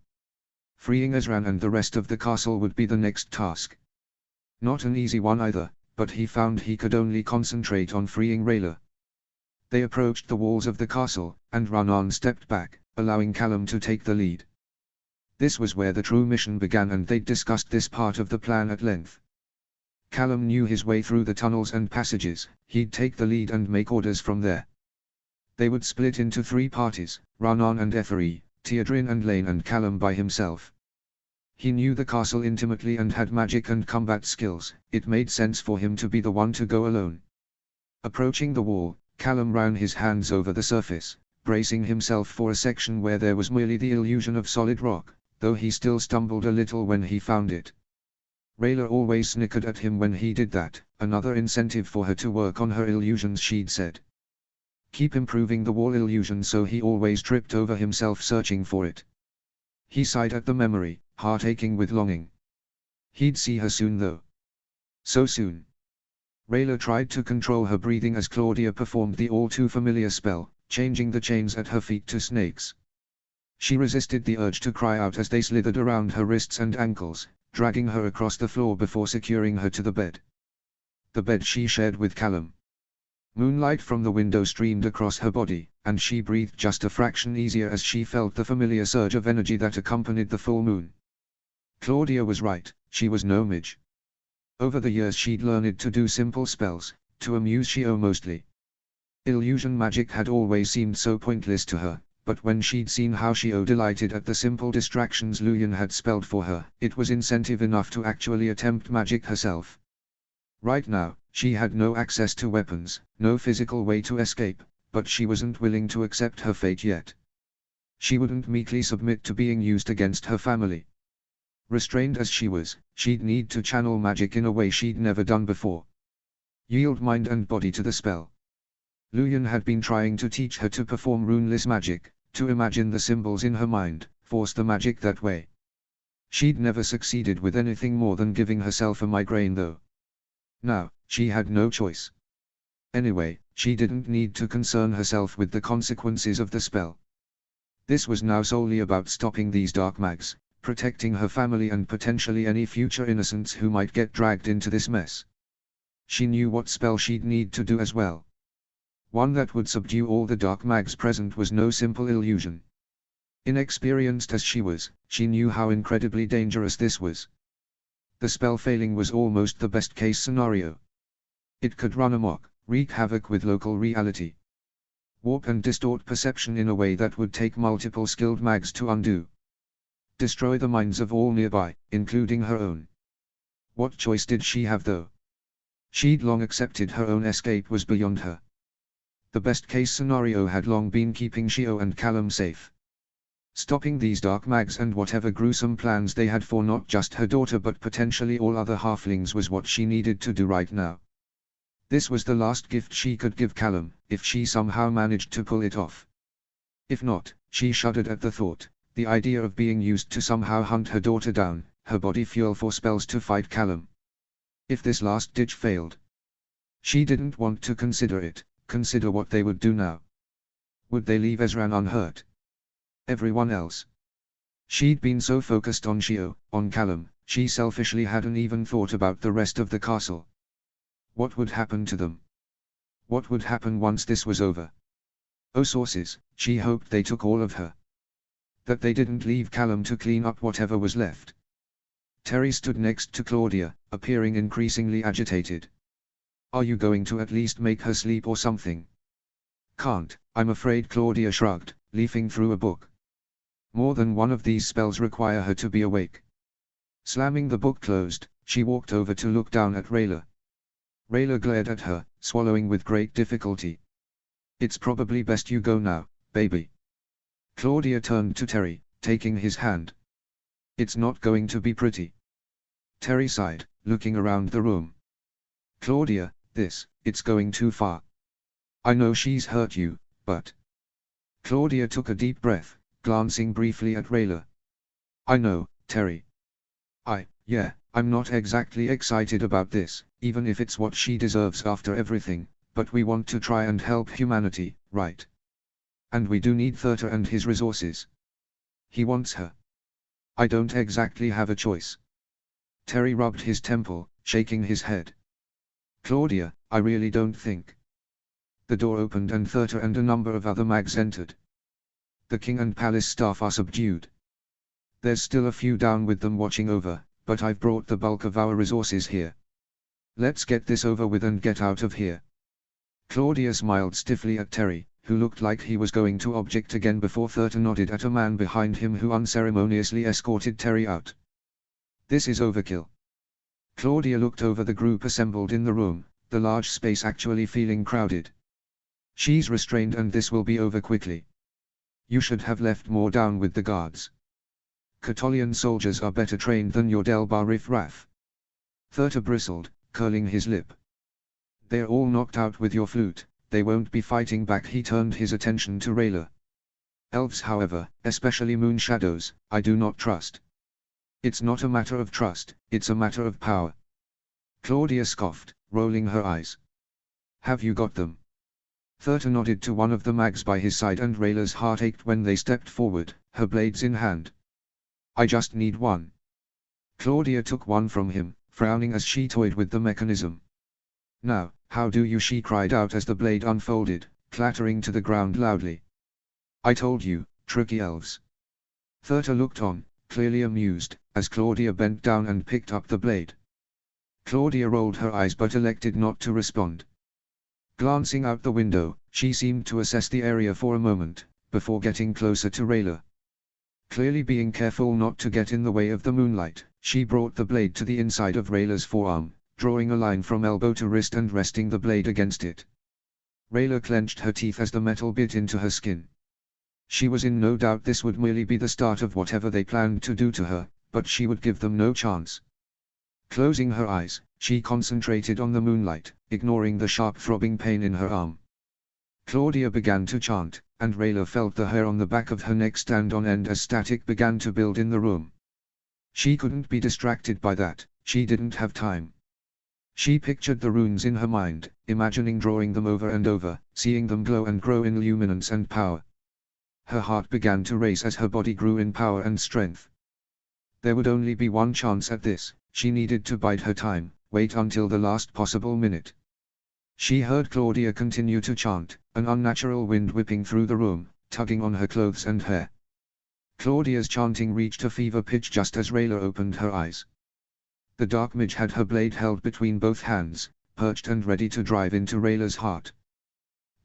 Freeing Ezran and the rest of the castle would be the next task. Not an easy one either, but he found he could only concentrate on freeing Rayla. They approached the walls of the castle, and Raanan stepped back, allowing Callum to take the lead. This was where the true mission began, and they discussed this part of the plan at length. Callum knew his way through the tunnels and passages. He'd take the lead and make orders from there. They would split into 3 parties, Raanan and Ethery, Teodrin and Lane, and Callum by himself. He knew the castle intimately and had magic and combat skills. It made sense for him to be the one to go alone. Approaching the wall, Callum ran his hands over the surface, bracing himself for a section where there was merely the illusion of solid rock, though he still stumbled a little when he found it. Rayla always snickered at him when he did that, another incentive for her to work on her illusions, she'd said. Keep improving the wall illusion, so he always tripped over himself searching for it. He sighed at the memory, heart aching with longing. He'd see her soon though. So soon. Rayla tried to control her breathing as Claudia performed the all-too-familiar spell, changing the chains at her feet to snakes. She resisted the urge to cry out as they slithered around her wrists and ankles, dragging her across the floor before securing her to the bed. The bed she shared with Callum. Moonlight from the window streamed across her body, and she breathed just a fraction easier as she felt the familiar surge of energy that accompanied the full moon. Claudia was right, she was no midge. Over the years she'd learned to do simple spells, to amuse Shio mostly. Illusion magic had always seemed so pointless to her, but when she'd seen how Shio delighted at the simple distractions Luyan had spelled for her, it was incentive enough to actually attempt magic herself. Right now, she had no access to weapons, no physical way to escape, but she wasn't willing to accept her fate yet. She wouldn't meekly submit to being used against her family. Restrained as she was, she'd need to channel magic in a way she'd never done before. Yield mind and body to the spell. Luyan had been trying to teach her to perform runeless magic, to imagine the symbols in her mind, force the magic that way. She'd never succeeded with anything more than giving herself a migraine though. Now, she had no choice. Anyway, she didn't need to concern herself with the consequences of the spell. This was now solely about stopping these dark mags, protecting her family and potentially any future innocents who might get dragged into this mess. She knew what spell she'd need to do as well. One that would subdue all the dark mags present was no simple illusion. Inexperienced as she was, she knew how incredibly dangerous this was. The spell failing was almost the best-case scenario. It could run amok, wreak havoc with local reality. Warp and distort perception in a way that would take multiple skilled mags to undo. Destroy the minds of all nearby, including her own. What choice did she have though? She'd long accepted her own escape was beyond her. The best-case scenario had long been keeping Shio and Callum safe. Stopping these dark mags and whatever gruesome plans they had for not just her daughter but potentially all other halflings was what she needed to do right now. This was the last gift she could give Callum, if she somehow managed to pull it off. If not, she shuddered at the thought, the idea of being used to somehow hunt her daughter down, her body fuel for spells to fight Callum. If this last ditch failed, she didn't want to consider it, consider what they would do now. Would they leave Ezran unhurt? Everyone else. She'd been so focused on Shio, on Callum, she selfishly hadn't even thought about the rest of the castle. What would happen to them? What would happen once this was over? Oh sources, she hoped they took all of her. That they didn't leave Callum to clean up whatever was left. Terry stood next to Claudia, appearing increasingly agitated. Are you going to at least make her sleep or something? Can't, I'm afraid, Claudia shrugged, leafing through a book. More than one of these spells require her to be awake. Slamming the book closed, she walked over to look down at Rayla. Rayla glared at her, swallowing with great difficulty. It's probably best you go now, baby. Claudia turned to Terry, taking his hand. It's not going to be pretty. Terry sighed, looking around the room. Claudia, it's going too far. I know she's hurt you, but... Claudia took a deep breath, glancing briefly at Rayla. I know, Terry. I'm not exactly excited about this, even if it's what she deserves after everything, But we want to try and help humanity, right? And we do need Thurter and his resources. He wants her. I don't exactly have a choice. Terry rubbed his temple, shaking his head. Claudia, I really don't think. The door opened and Thurter and a number of other mags entered. The king and palace staff are subdued. There's still a few down with them watching over, but I've brought the bulk of our resources here. Let's get this over with and get out of here. Claudia smiled stiffly at Terry, who looked like he was going to object again before Thurter nodded at a man behind him who unceremoniously escorted Terry out. This is overkill. Claudia looked over the group assembled in the room, the large space actually feeling crowded. She's restrained and this will be over quickly. You should have left more down with the guards. Catolian soldiers are better trained than your Delbar riff-raff. Thurter bristled, curling his lip. They're all knocked out with your flute, they won't be fighting back. He turned his attention to Rayla. Elves, however, especially moon shadows, I do not trust. It's not a matter of trust, it's a matter of power. Claudia scoffed, rolling her eyes. Have you got them? Thurter nodded to one of the mags by his side and Rayla's heart ached when they stepped forward, her blades in hand. I just need one. Claudia took one from him, frowning as she toyed with the mechanism. Now, how do you? She cried out as the blade unfolded, clattering to the ground loudly. I told you, tricky elves. Thurter looked on, clearly amused, as Claudia bent down and picked up the blade. Claudia rolled her eyes but elected not to respond. Glancing out the window, she seemed to assess the area for a moment, before getting closer to Rayla. Clearly being careful not to get in the way of the moonlight, she brought the blade to the inside of Rayla's forearm, drawing a line from elbow to wrist and resting the blade against it. Rayla clenched her teeth as the metal bit into her skin. She was in no doubt this would merely be the start of whatever they planned to do to her, but she would give them no chance. Closing her eyes, she concentrated on the moonlight, ignoring the sharp throbbing pain in her arm. Claudia began to chant, and Rayla felt the hair on the back of her neck stand on end as static began to build in the room. She couldn't be distracted by that, she didn't have time. She pictured the runes in her mind, imagining drawing them over and over, seeing them glow and grow in luminance and power. Her heart began to race as her body grew in power and strength. There would only be one chance at this, she needed to bide her time, wait until the last possible minute. She heard Claudia continue to chant, an unnatural wind whipping through the room, tugging on her clothes and hair. Claudia's chanting reached a fever pitch just as Rayla opened her eyes. The dark mage had her blade held between both hands, perched and ready to drive into Rayla's heart.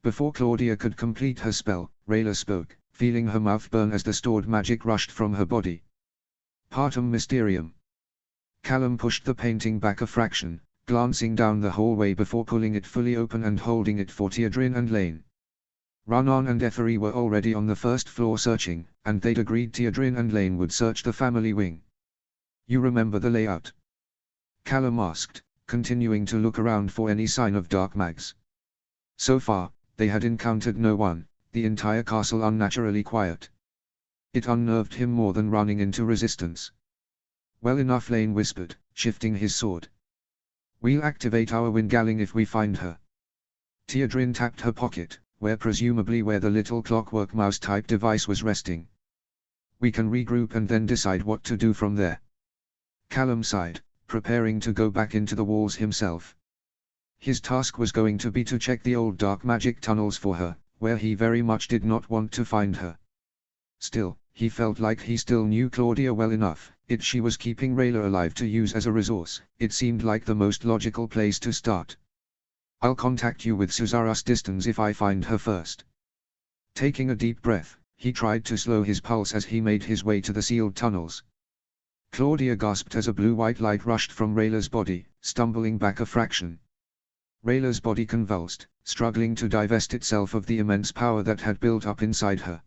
Before Claudia could complete her spell, Rayla spoke, feeling her mouth burn as the stored magic rushed from her body. Partum Mysterium. Callum pushed the painting back a fraction, glancing down the hallway before pulling it fully open and holding it for Teodrin and Lane. Ranan and Ethery were already on the first floor searching, and they'd agreed Teodrin and Lane would search the family wing. You remember the layout? Callum asked, continuing to look around for any sign of dark mags. So far, they had encountered no one, the entire castle unnaturally quiet. It unnerved him more than running into resistance. Well enough, Lane whispered, shifting his sword. We'll activate our Wingaling if we find her. Teodrin tapped her pocket, where the little clockwork mouse-type device was resting. We can regroup and then decide what to do from there. Callum sighed, preparing to go back into the walls himself. His task was going to be to check the old dark magic tunnels for her, where he very much did not want to find her. Still, he felt like he still knew Claudia well enough. If she was keeping Rayla alive to use as a resource, it seemed like the most logical place to start. I'll contact you with Suzaras distance if I find her first. Taking a deep breath, he tried to slow his pulse as he made his way to the sealed tunnels. Claudia gasped as a blue-white light rushed from Rayla's body, stumbling back a fraction. Rayla's body convulsed, struggling to divest itself of the immense power that had built up inside her.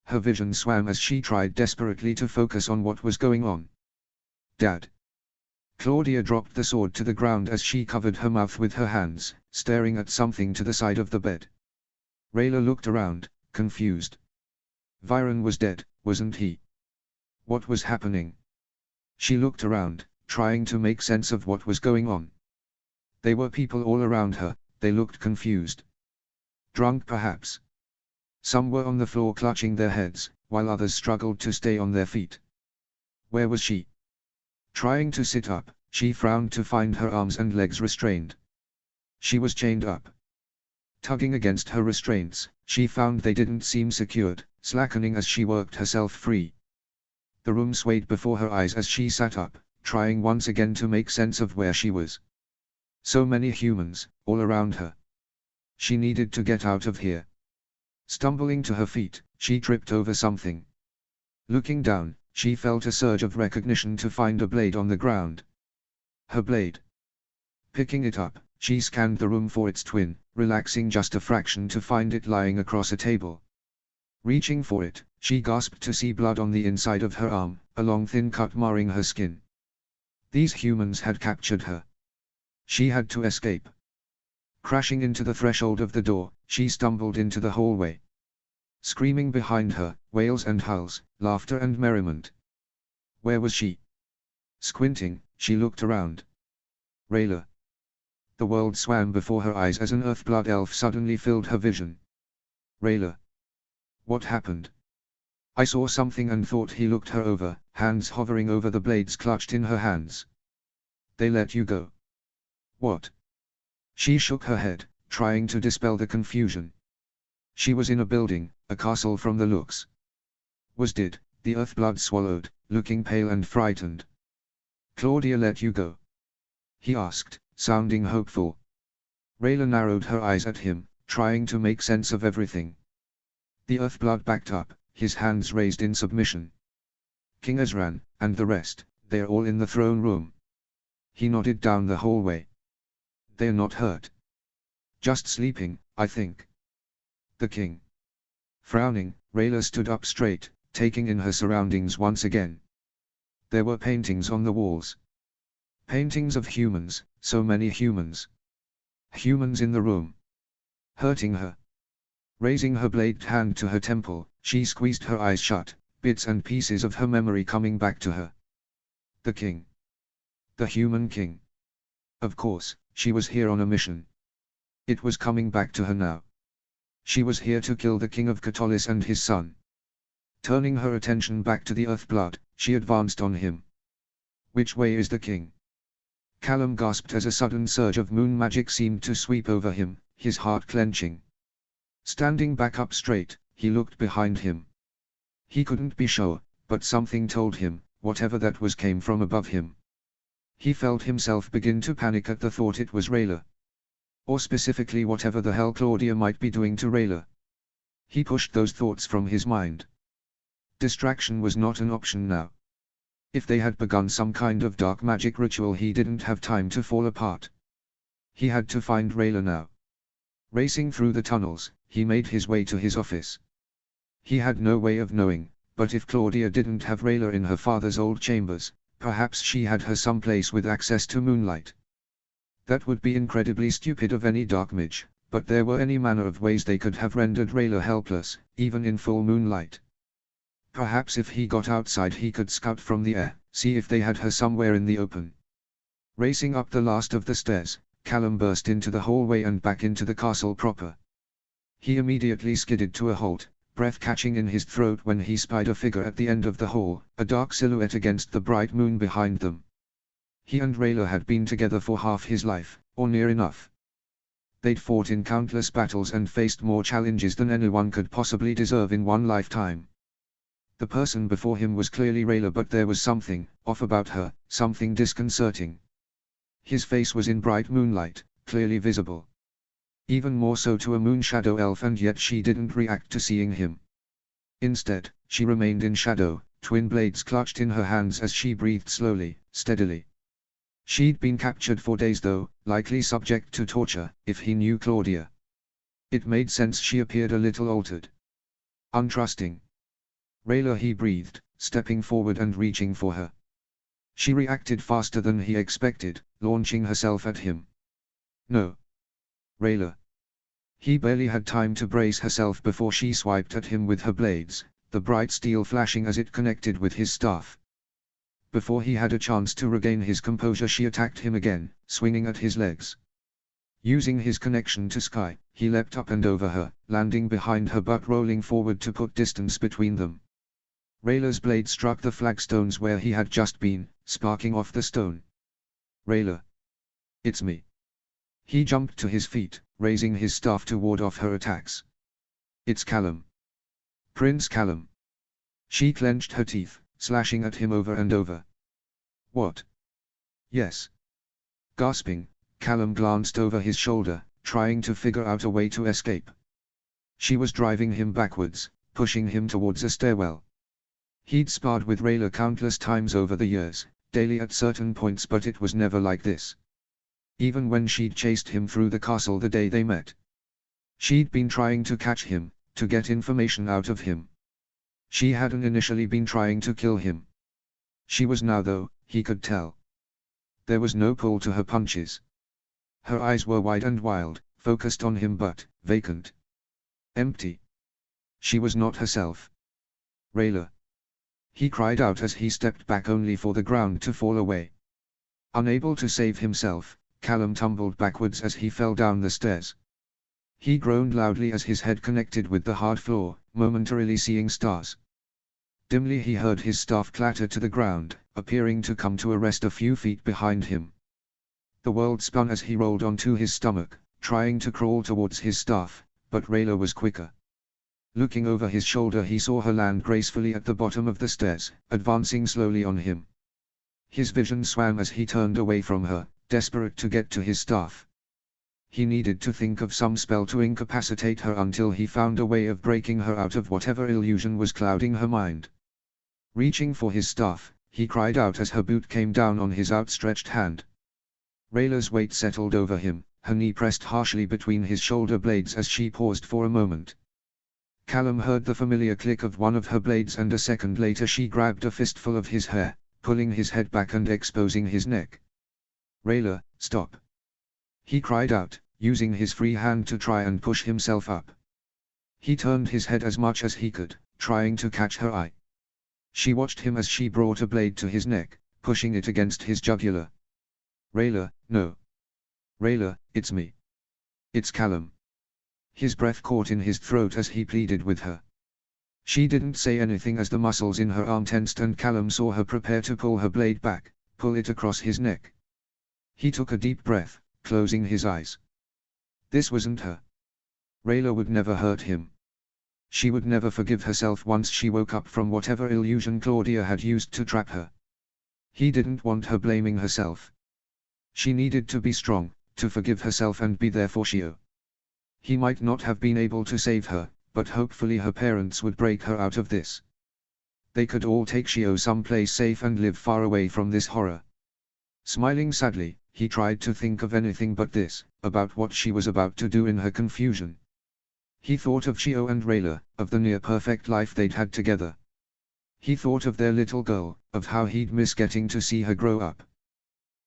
Her vision swam as she tried desperately to focus on what was going on. Dad. Claudia dropped the sword to the ground as she covered her mouth with her hands, staring at something to the side of the bed. Rayla looked around, confused. Viren was dead, wasn't he? What was happening? She looked around, trying to make sense of what was going on. There were people all around her, They looked confused. Drunk perhaps. Some were on the floor clutching their heads, while others struggled to stay on their feet. Where was she? Trying to sit up, she frowned to find her arms and legs restrained. She was chained up. Tugging against her restraints, she found they didn't seem secured, slackening as she worked herself free. The room swayed before her eyes as she sat up, trying once again to make sense of where she was. So many humans, all around her. She needed to get out of here. Stumbling to her feet, she tripped over something. Looking down, she felt a surge of recognition to find a blade on the ground. Her blade. Picking it up, she scanned the room for its twin, relaxing just a fraction to find it lying across a table. Reaching for it, she gasped to see blood on the inside of her arm, a long thin cut marring her skin. These humans had captured her. She had to escape. Crashing into the threshold of the door, she stumbled into the hallway. Screaming behind her, wails and howls, laughter and merriment. Where was she? Squinting, she looked around. Rayla. The world swam before her eyes as an Earthblood elf suddenly filled her vision. Rayla. What happened? I saw something and thought he looked her over, hands hovering over the blades clutched in her hands. They let you go. What? She shook her head, trying to dispel the confusion. She was in a building, a castle from the looks. Was did, the Earthblood swallowed, looking pale and frightened. Claudia let you go? He asked, sounding hopeful. Rayla narrowed her eyes at him, trying to make sense of everything. The Earthblood backed up, his hands raised in submission. King Azran, and the rest, they're all in the throne room. He nodded down the hallway. They're not hurt. Just sleeping, I think. The king. Frowning, Rayla stood up straight, taking in her surroundings once again. There were paintings on the walls. Paintings of humans, so many humans. Humans in the room. Hurting her. Raising her bladed hand to her temple, she squeezed her eyes shut, bits and pieces of her memory coming back to her. The king. The human king. Of course, she was here on a mission. It was coming back to her now. She was here to kill the king of Katolis and his son. Turning her attention back to the Earthblood, she advanced on him. Which way is the king? Callum gasped as a sudden surge of moon magic seemed to sweep over him, his heart clenching. Standing back up straight, he looked behind him. He couldn't be sure, but something told him, whatever that was came from above him. He felt himself begin to panic at the thought it was Rayla. Or specifically whatever the hell Claudia might be doing to Rayla. He pushed those thoughts from his mind. Distraction was not an option now. If they had begun some kind of dark magic ritual he didn't have time to fall apart. He had to find Rayla now. Racing through the tunnels, he made his way to his office. He had no way of knowing, but if Claudia didn't have Rayla in her father's old chambers, perhaps she had her someplace with access to moonlight. That would be incredibly stupid of any dark mage, but there were any manner of ways they could have rendered Rayla helpless, even in full moonlight. Perhaps if he got outside he could scout from the air, see if they had her somewhere in the open. Racing up the last of the stairs, Callum burst into the hallway and back into the castle proper. He immediately skidded to a halt, breath catching in his throat when he spied a figure at the end of the hall, a dark silhouette against the bright moon behind them. He and Rayla had been together for half his life, or near enough. They'd fought in countless battles and faced more challenges than anyone could possibly deserve in one lifetime. The person before him was clearly Rayla, but there was something off about her, something disconcerting. His face was in bright moonlight, clearly visible. Even more so to a moon shadow elf, and yet she didn't react to seeing him. Instead, she remained in shadow, twin blades clutched in her hands as she breathed slowly, steadily. She'd been captured for days though, likely subject to torture, if he knew Claudia. It made sense she appeared a little altered. Untrusting. Rayla, he breathed, stepping forward and reaching for her. She reacted faster than he expected, launching herself at him. No. Rayla. He barely had time to brace herself before she swiped at him with her blades, the bright steel flashing as it connected with his staff. Before he had a chance to regain his composure she attacked him again, swinging at his legs. Using his connection to Sky, he leapt up and over her, landing behind her but rolling forward to put distance between them. Rayla's blade struck the flagstones where he had just been, sparking off the stone. Rayla. It's me. He jumped to his feet, raising his staff to ward off her attacks. It's Callum. Prince Callum. She clenched her teeth, slashing at him over and over. What? Yes. Gasping, Callum glanced over his shoulder, trying to figure out a way to escape. She was driving him backwards, pushing him towards a stairwell. He'd sparred with Rayla countless times over the years, daily at certain points, but it was never like this. Even when she'd chased him through the castle the day they met. She'd been trying to catch him, to get information out of him. She hadn't initially been trying to kill him. She was now, though, he could tell. There was no pull to her punches. Her eyes were wide and wild, focused on him but vacant. Empty. She was not herself. Rayla. He cried out as he stepped back only for the ground to fall away. Unable to save himself, Callum tumbled backwards as he fell down the stairs. He groaned loudly as his head connected with the hard floor, momentarily seeing stars. Dimly he heard his staff clatter to the ground, appearing to come to a rest a few feet behind him. The world spun as he rolled onto his stomach, trying to crawl towards his staff, but Rayla was quicker. Looking over his shoulder he saw her land gracefully at the bottom of the stairs, advancing slowly on him. His vision swam as he turned away from her, desperate to get to his staff. He needed to think of some spell to incapacitate her until he found a way of breaking her out of whatever illusion was clouding her mind. Reaching for his staff, he cried out as her boot came down on his outstretched hand. Rayla's weight settled over him, her knee pressed harshly between his shoulder blades as she paused for a moment. Callum heard the familiar click of one of her blades and a second later she grabbed a fistful of his hair, pulling his head back and exposing his neck. Rayla, stop. He cried out, using his free hand to try and push himself up. He turned his head as much as he could, trying to catch her eye. She watched him as she brought a blade to his neck, pushing it against his jugular. Rayla, no. Rayla, it's me. It's Callum. His breath caught in his throat as he pleaded with her. She didn't say anything as the muscles in her arm tensed and Callum saw her prepare to pull her blade back, pull it across his neck. He took a deep breath, closing his eyes. This wasn't her. Rayla would never hurt him. She would never forgive herself once she woke up from whatever illusion Claudia had used to trap her. He didn't want her blaming herself. She needed to be strong, to forgive herself and be there for Shio. He might not have been able to save her, but hopefully her parents would break her out of this. They could all take Shio someplace safe and live far away from this horror. Smiling sadly, he tried to think of anything but this, about what she was about to do in her confusion. He thought of Shio and Rayla, of the near-perfect life they'd had together. He thought of their little girl, of how he'd miss getting to see her grow up.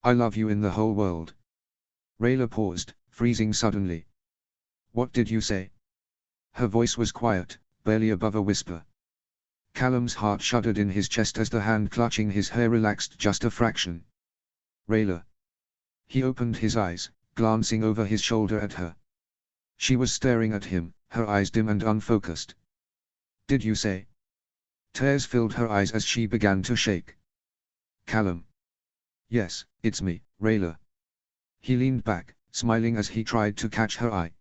I love you in the whole world. Rayla paused, freezing suddenly. What did you say? Her voice was quiet, barely above a whisper. Callum's heart shuddered in his chest as the hand clutching his hair relaxed just a fraction. Rayla. He opened his eyes, glancing over his shoulder at her. She was staring at him, her eyes dim and unfocused. Did you say? Tears filled her eyes as she began to shake. Callum. Yes, it's me, Rayla. He leaned back, smiling as he tried to catch her eye.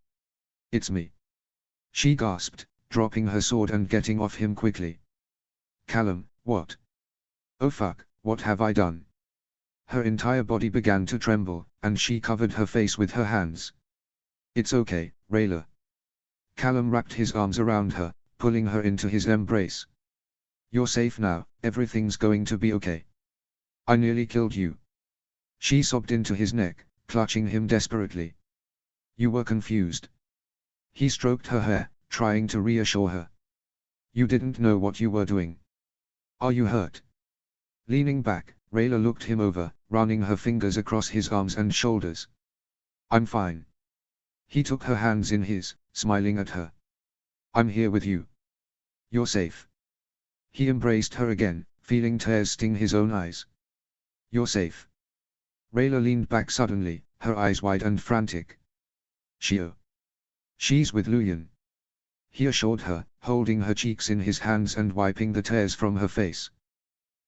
It's me. She gasped, dropping her sword and getting off him quickly. Callum, what? Oh fuck, what have I done? Her entire body began to tremble, and she covered her face with her hands. It's okay, Rayla. Callum wrapped his arms around her, pulling her into his embrace. You're safe now, everything's going to be okay. I nearly killed you. She sobbed into his neck, clutching him desperately. You were confused. He stroked her hair, trying to reassure her. You didn't know what you were doing. Are you hurt? Leaning back, Rayla looked him over, running her fingers across his arms and shoulders. I'm fine. He took her hands in his, smiling at her. I'm here with you. You're safe. He embraced her again, feeling tears sting his own eyes. You're safe. Rayla leaned back suddenly, her eyes wide and frantic. Shio. She's with Luyan. He assured her, holding her cheeks in his hands and wiping the tears from her face.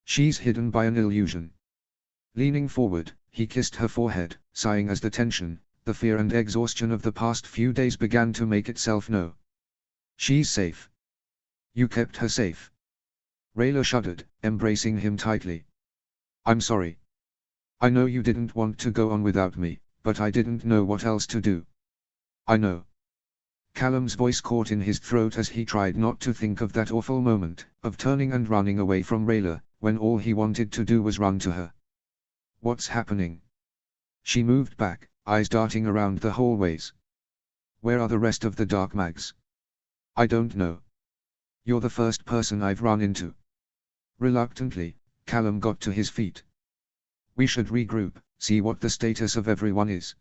She's hidden by an illusion. Leaning forward, he kissed her forehead, sighing as the tension, the fear and exhaustion of the past few days began to make itself known. She's safe. You kept her safe. Rayla shuddered, embracing him tightly. I'm sorry. I know you didn't want to go on without me, but I didn't know what else to do. I know. Callum's voice caught in his throat as he tried not to think of that awful moment, of turning and running away from Rayla, when all he wanted to do was run to her. What's happening? She moved back, eyes darting around the hallways. Where are the rest of the dark mags? I don't know. You're the first person I've run into. Reluctantly, Callum got to his feet. We should regroup, see what the status of everyone is.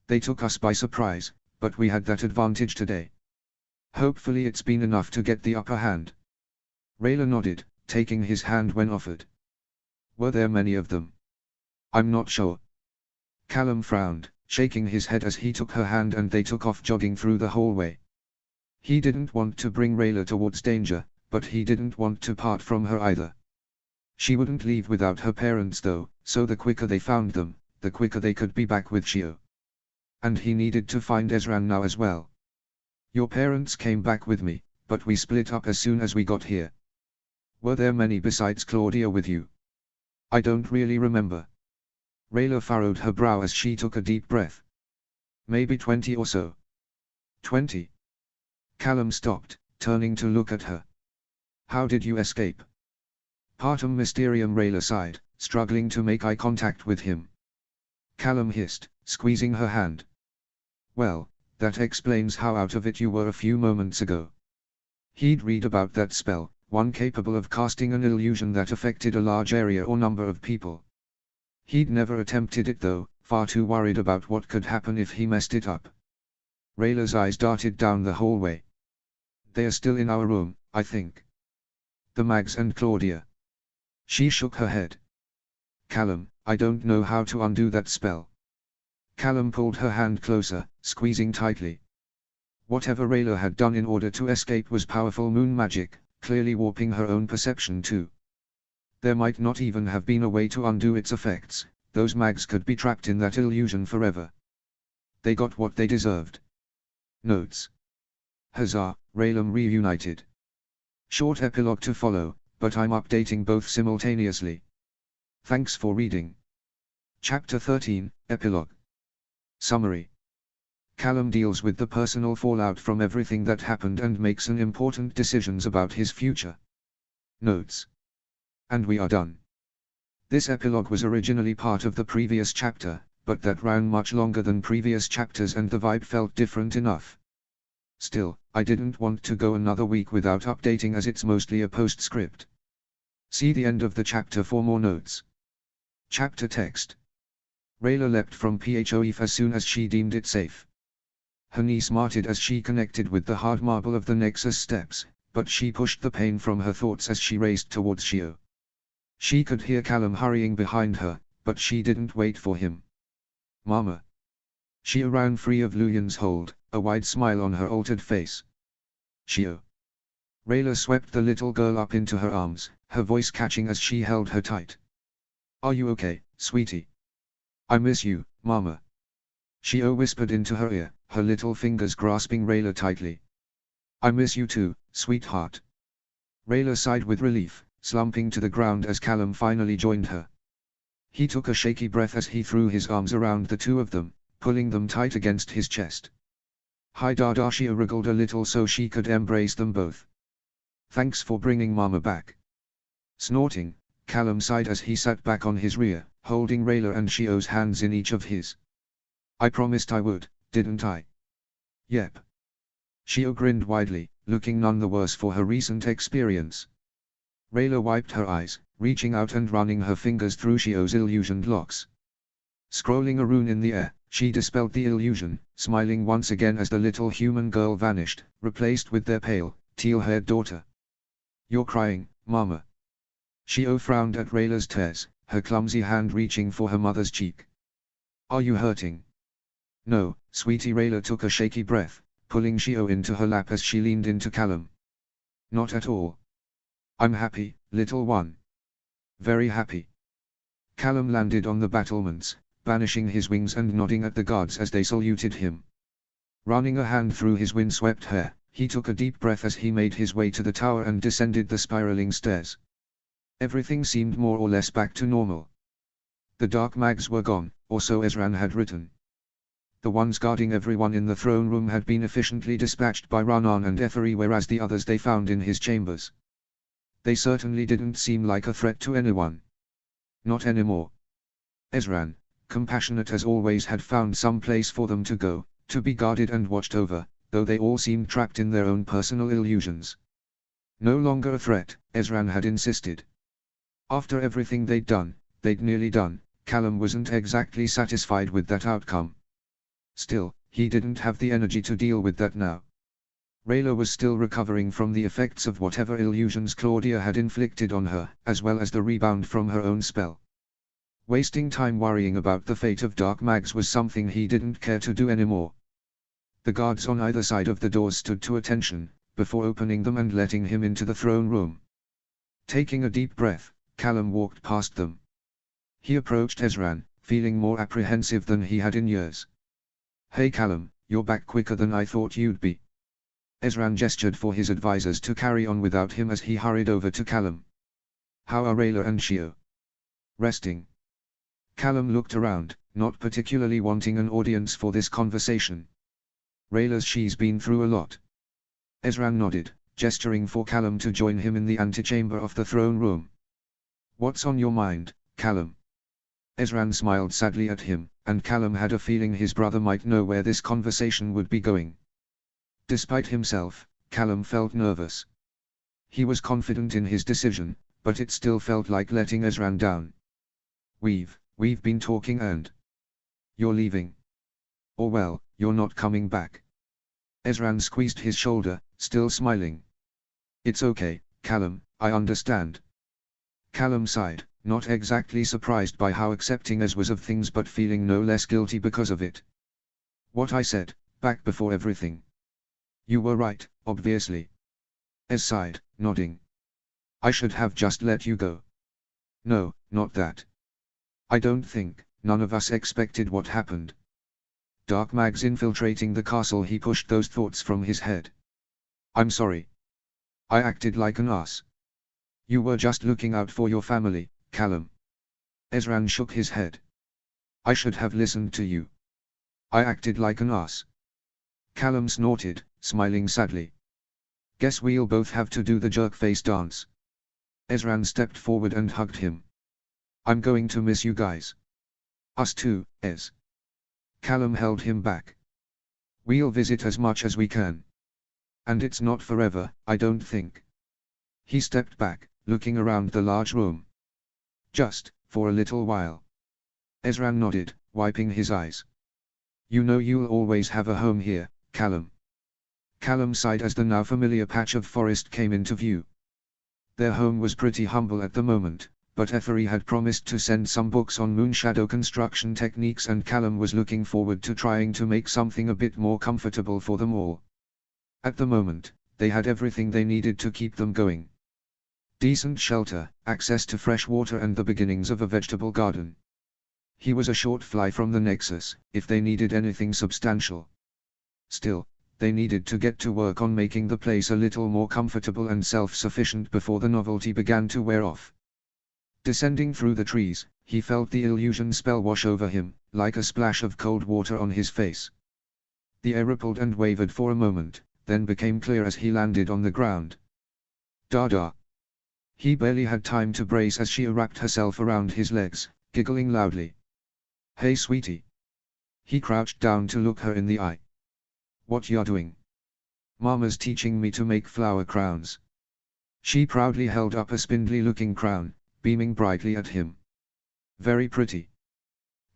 They took us by surprise, but we had that advantage today. Hopefully it's been enough to get the upper hand. Rayla nodded, taking his hand when offered. Were there many of them? I'm not sure. Callum frowned, shaking his head as he took her hand and they took off jogging through the hallway. He didn't want to bring Rayla towards danger, but he didn't want to part from her either. She wouldn't leave without her parents though, so the quicker they found them, the quicker they could be back with Shio. And he needed to find Ezran now as well. Your parents came back with me, but we split up as soon as we got here. Were there many besides Claudia with you? I don't really remember. Rayla furrowed her brow as she took a deep breath. Maybe 20 or so. 20? Callum stopped, turning to look at her. How did you escape? Partum Mysterium. Rayla sighed, struggling to make eye contact with him. Callum hissed, squeezing her hand. Well, that explains how out of it you were a few moments ago. He'd read about that spell, one capable of casting an illusion that affected a large area or number of people. He'd never attempted it though, far too worried about what could happen if he messed it up. Rayla's eyes darted down the hallway. They are still in our room, I think. The mags and Claudia. She shook her head. Callum, I don't know how to undo that spell. Callum pulled her hand closer, squeezing tightly. Whatever Rayla had done in order to escape was powerful moon magic, clearly warping her own perception too. There might not even have been a way to undo its effects, those mags could be trapped in that illusion forever. They got what they deserved. Notes. Huzzah, Raylan reunited. Short epilogue to follow, but I'm updating both simultaneously. Thanks for reading. Chapter 13, Epilogue. Summary. Callum deals with the personal fallout from everything that happened and makes an important decisions about his future. Notes. And we are done. This epilogue was originally part of the previous chapter, but that ran much longer than previous chapters and the vibe felt different enough. Still, I didn't want to go another week without updating as it's mostly a postscript. See the end of the chapter for more notes. Chapter text. Rayla leapt from Phoef as soon as she deemed it safe. Her knee smarted as she connected with the hard marble of the Nexus steps, but she pushed the pain from her thoughts as she raced towards Shio. She could hear Callum hurrying behind her, but she didn't wait for him. Mama. Shio ran free of Luyan's hold, a wide smile on her altered face. Shio. Rayla swept the little girl up into her arms, her voice catching as she held her tight. Are you okay, sweetie? I miss you, Mama. Shio whispered into her ear, her little fingers grasping Rayla tightly. I miss you too, sweetheart. Rayla sighed with relief, slumping to the ground as Callum finally joined her. He took a shaky breath as he threw his arms around the two of them, pulling them tight against his chest. Hi Dada. Shio wriggled a little so she could embrace them both. Thanks for bringing Mama back. Snorting, Callum sighed as he sat back on his rear, holding Rayla and Shio's hands in each of his. I promised I would, didn't I? Yep. Shio grinned widely, looking none the worse for her recent experience. Rayla wiped her eyes, reaching out and running her fingers through Shio's illusioned locks. Scrolling a rune in the air, she dispelled the illusion, smiling once again as the little human girl vanished, replaced with their pale, teal-haired daughter. You're crying, Mama. Shio frowned at Rayla's tears, her clumsy hand reaching for her mother's cheek. Are you hurting? No, sweetie. Rayla took a shaky breath, pulling Shio into her lap as she leaned into Callum. Not at all. I'm happy, little one. Very happy. Callum landed on the battlements, banishing his wings and nodding at the guards as they saluted him. Running a hand through his windswept hair, he took a deep breath as he made his way to the tower and descended the spiraling stairs. Everything seemed more or less back to normal. The dark mags were gone, or so Ezran had written. The ones guarding everyone in the throne room had been efficiently dispatched by Ranan and Eferi, whereas the others they found in his chambers. They certainly didn't seem like a threat to anyone. Not anymore. Ezran, compassionate as always, had found some place for them to go, to be guarded and watched over, though they all seemed trapped in their own personal illusions. No longer a threat, Ezran had insisted. After everything they'd nearly done, Callum wasn't exactly satisfied with that outcome. Still, he didn't have the energy to deal with that now. Rayla was still recovering from the effects of whatever illusions Claudia had inflicted on her, as well as the rebound from her own spell. Wasting time worrying about the fate of dark mags was something he didn't care to do anymore. The guards on either side of the doors stood to attention, before opening them and letting him into the throne room. Taking a deep breath, Callum walked past them. He approached Ezran, feeling more apprehensive than he had in years. Hey Callum, you're back quicker than I thought you'd be. Ezran gestured for his advisors to carry on without him as he hurried over to Callum. How are Rayla and Shio? Resting. Callum looked around, not particularly wanting an audience for this conversation. She's been through a lot. Ezran nodded, gesturing for Callum to join him in the antechamber of the throne room. What's on your mind, Callum? Ezran smiled sadly at him, and Callum had a feeling his brother might know where this conversation would be going. Despite himself, Callum felt nervous. He was confident in his decision, but it still felt like letting Ezran down. We've been talking and... You're leaving. Or well, you're not coming back. Ezran squeezed his shoulder, still smiling. It's okay, Callum, I understand. Callum sighed, not exactly surprised by how accepting Ez was of things but feeling no less guilty because of it. What I said, back before everything. You were right, obviously. Ez sighed, nodding. I should have just let you go. No, not that. I don't think, none of us expected what happened. Dark mags infiltrating the castle. He pushed those thoughts from his head. I'm sorry. I acted like an ass. You were just looking out for your family, Callum. Ezran shook his head. I should have listened to you. I acted like an ass. Callum snorted, smiling sadly. Guess we'll both have to do the jerk face dance. Ezran stepped forward and hugged him. I'm going to miss you guys. Us too, Ez. Callum held him back. We'll visit as much as we can. And it's not forever, I don't think. He stepped back, looking around the large room. Just, for a little while. Ezran nodded, wiping his eyes. You know you'll always have a home here, Callum. Callum sighed as the now familiar patch of forest came into view. Their home was pretty humble at the moment, but Eferi had promised to send some books on Moonshadow construction techniques and Callum was looking forward to trying to make something a bit more comfortable for them all. At the moment, they had everything they needed to keep them going. Decent shelter, access to fresh water and the beginnings of a vegetable garden. He was a short fly from the Nexus, if they needed anything substantial. Still, they needed to get to work on making the place a little more comfortable and self-sufficient before the novelty began to wear off. Descending through the trees, he felt the illusion spell wash over him, like a splash of cold water on his face. The air rippled and wavered for a moment, then became clear as he landed on the ground. Dada. He barely had time to brace as she wrapped herself around his legs, giggling loudly. Hey sweetie. He crouched down to look her in the eye. What you doing? Mama's teaching me to make flower crowns. She proudly held up a spindly-looking crown, beaming brightly at him. Very pretty.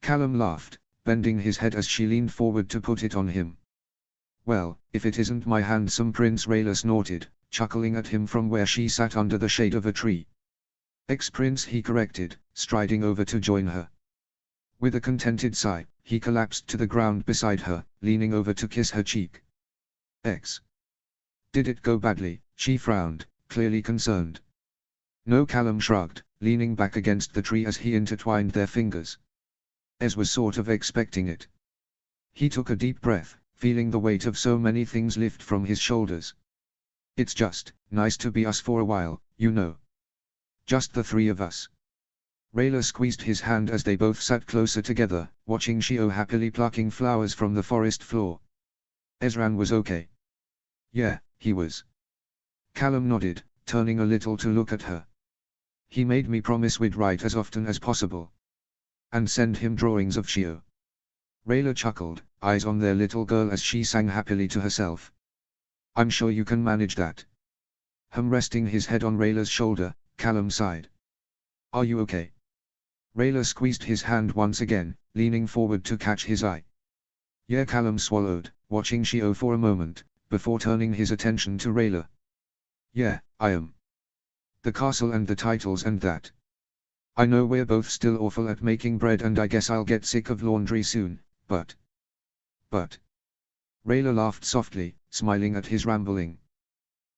Callum laughed, bending his head as she leaned forward to put it on him. Well, if it isn't my handsome prince, Rayla snorted, chuckling at him from where she sat under the shade of a tree. Ex-prince, he corrected, striding over to join her. With a contented sigh, he collapsed to the ground beside her, leaning over to kiss her cheek. X. Did it go badly? She frowned, clearly concerned. No, Callum shrugged, leaning back against the tree as he intertwined their fingers. Ez was sort of expecting it. He took a deep breath, feeling the weight of so many things lift from his shoulders. It's just nice to be us for a while, you know. Just the three of us. Rayla squeezed his hand as they both sat closer together, watching Shio happily plucking flowers from the forest floor. Ezran was okay. Yeah, he was. Callum nodded, turning a little to look at her. He made me promise we'd write as often as possible. And send him drawings of Shio. Rayla chuckled, eyes on their little girl as she sang happily to herself. I'm sure you can manage that. Resting his head on Rayla's shoulder, Callum sighed. Are you okay? Rayla squeezed his hand once again, leaning forward to catch his eye. Yeah, Callum swallowed, watching Shio for a moment, before turning his attention to Rayla. Yeah, I am. The castle and the titles and that. I know we're both still awful at making bread and I guess I'll get sick of laundry soon, but. Rayla laughed softly, smiling at his rambling.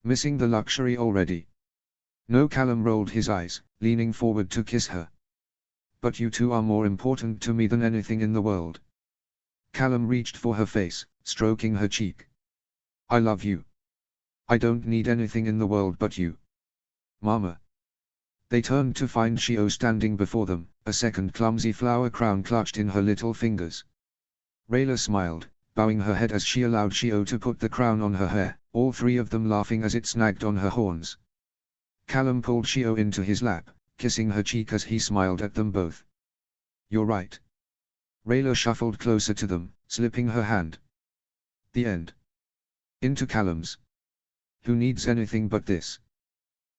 Missing the luxury already? No, Callum rolled his eyes, leaning forward to kiss her. But you two are more important to me than anything in the world. Callum reached for her face, stroking her cheek. I love you. I don't need anything in the world but you. Mama. They turned to find Shio standing before them, a second clumsy flower crown clutched in her little fingers. Rayla smiled, bowing her head as she allowed Shio to put the crown on her hair, all three of them laughing as it snagged on her horns. Callum pulled Shio into his lap, kissing her cheek as he smiled at them both. You're right. Rayla shuffled closer to them, slipping her hand. The end. Into Callum's. Who needs anything but this?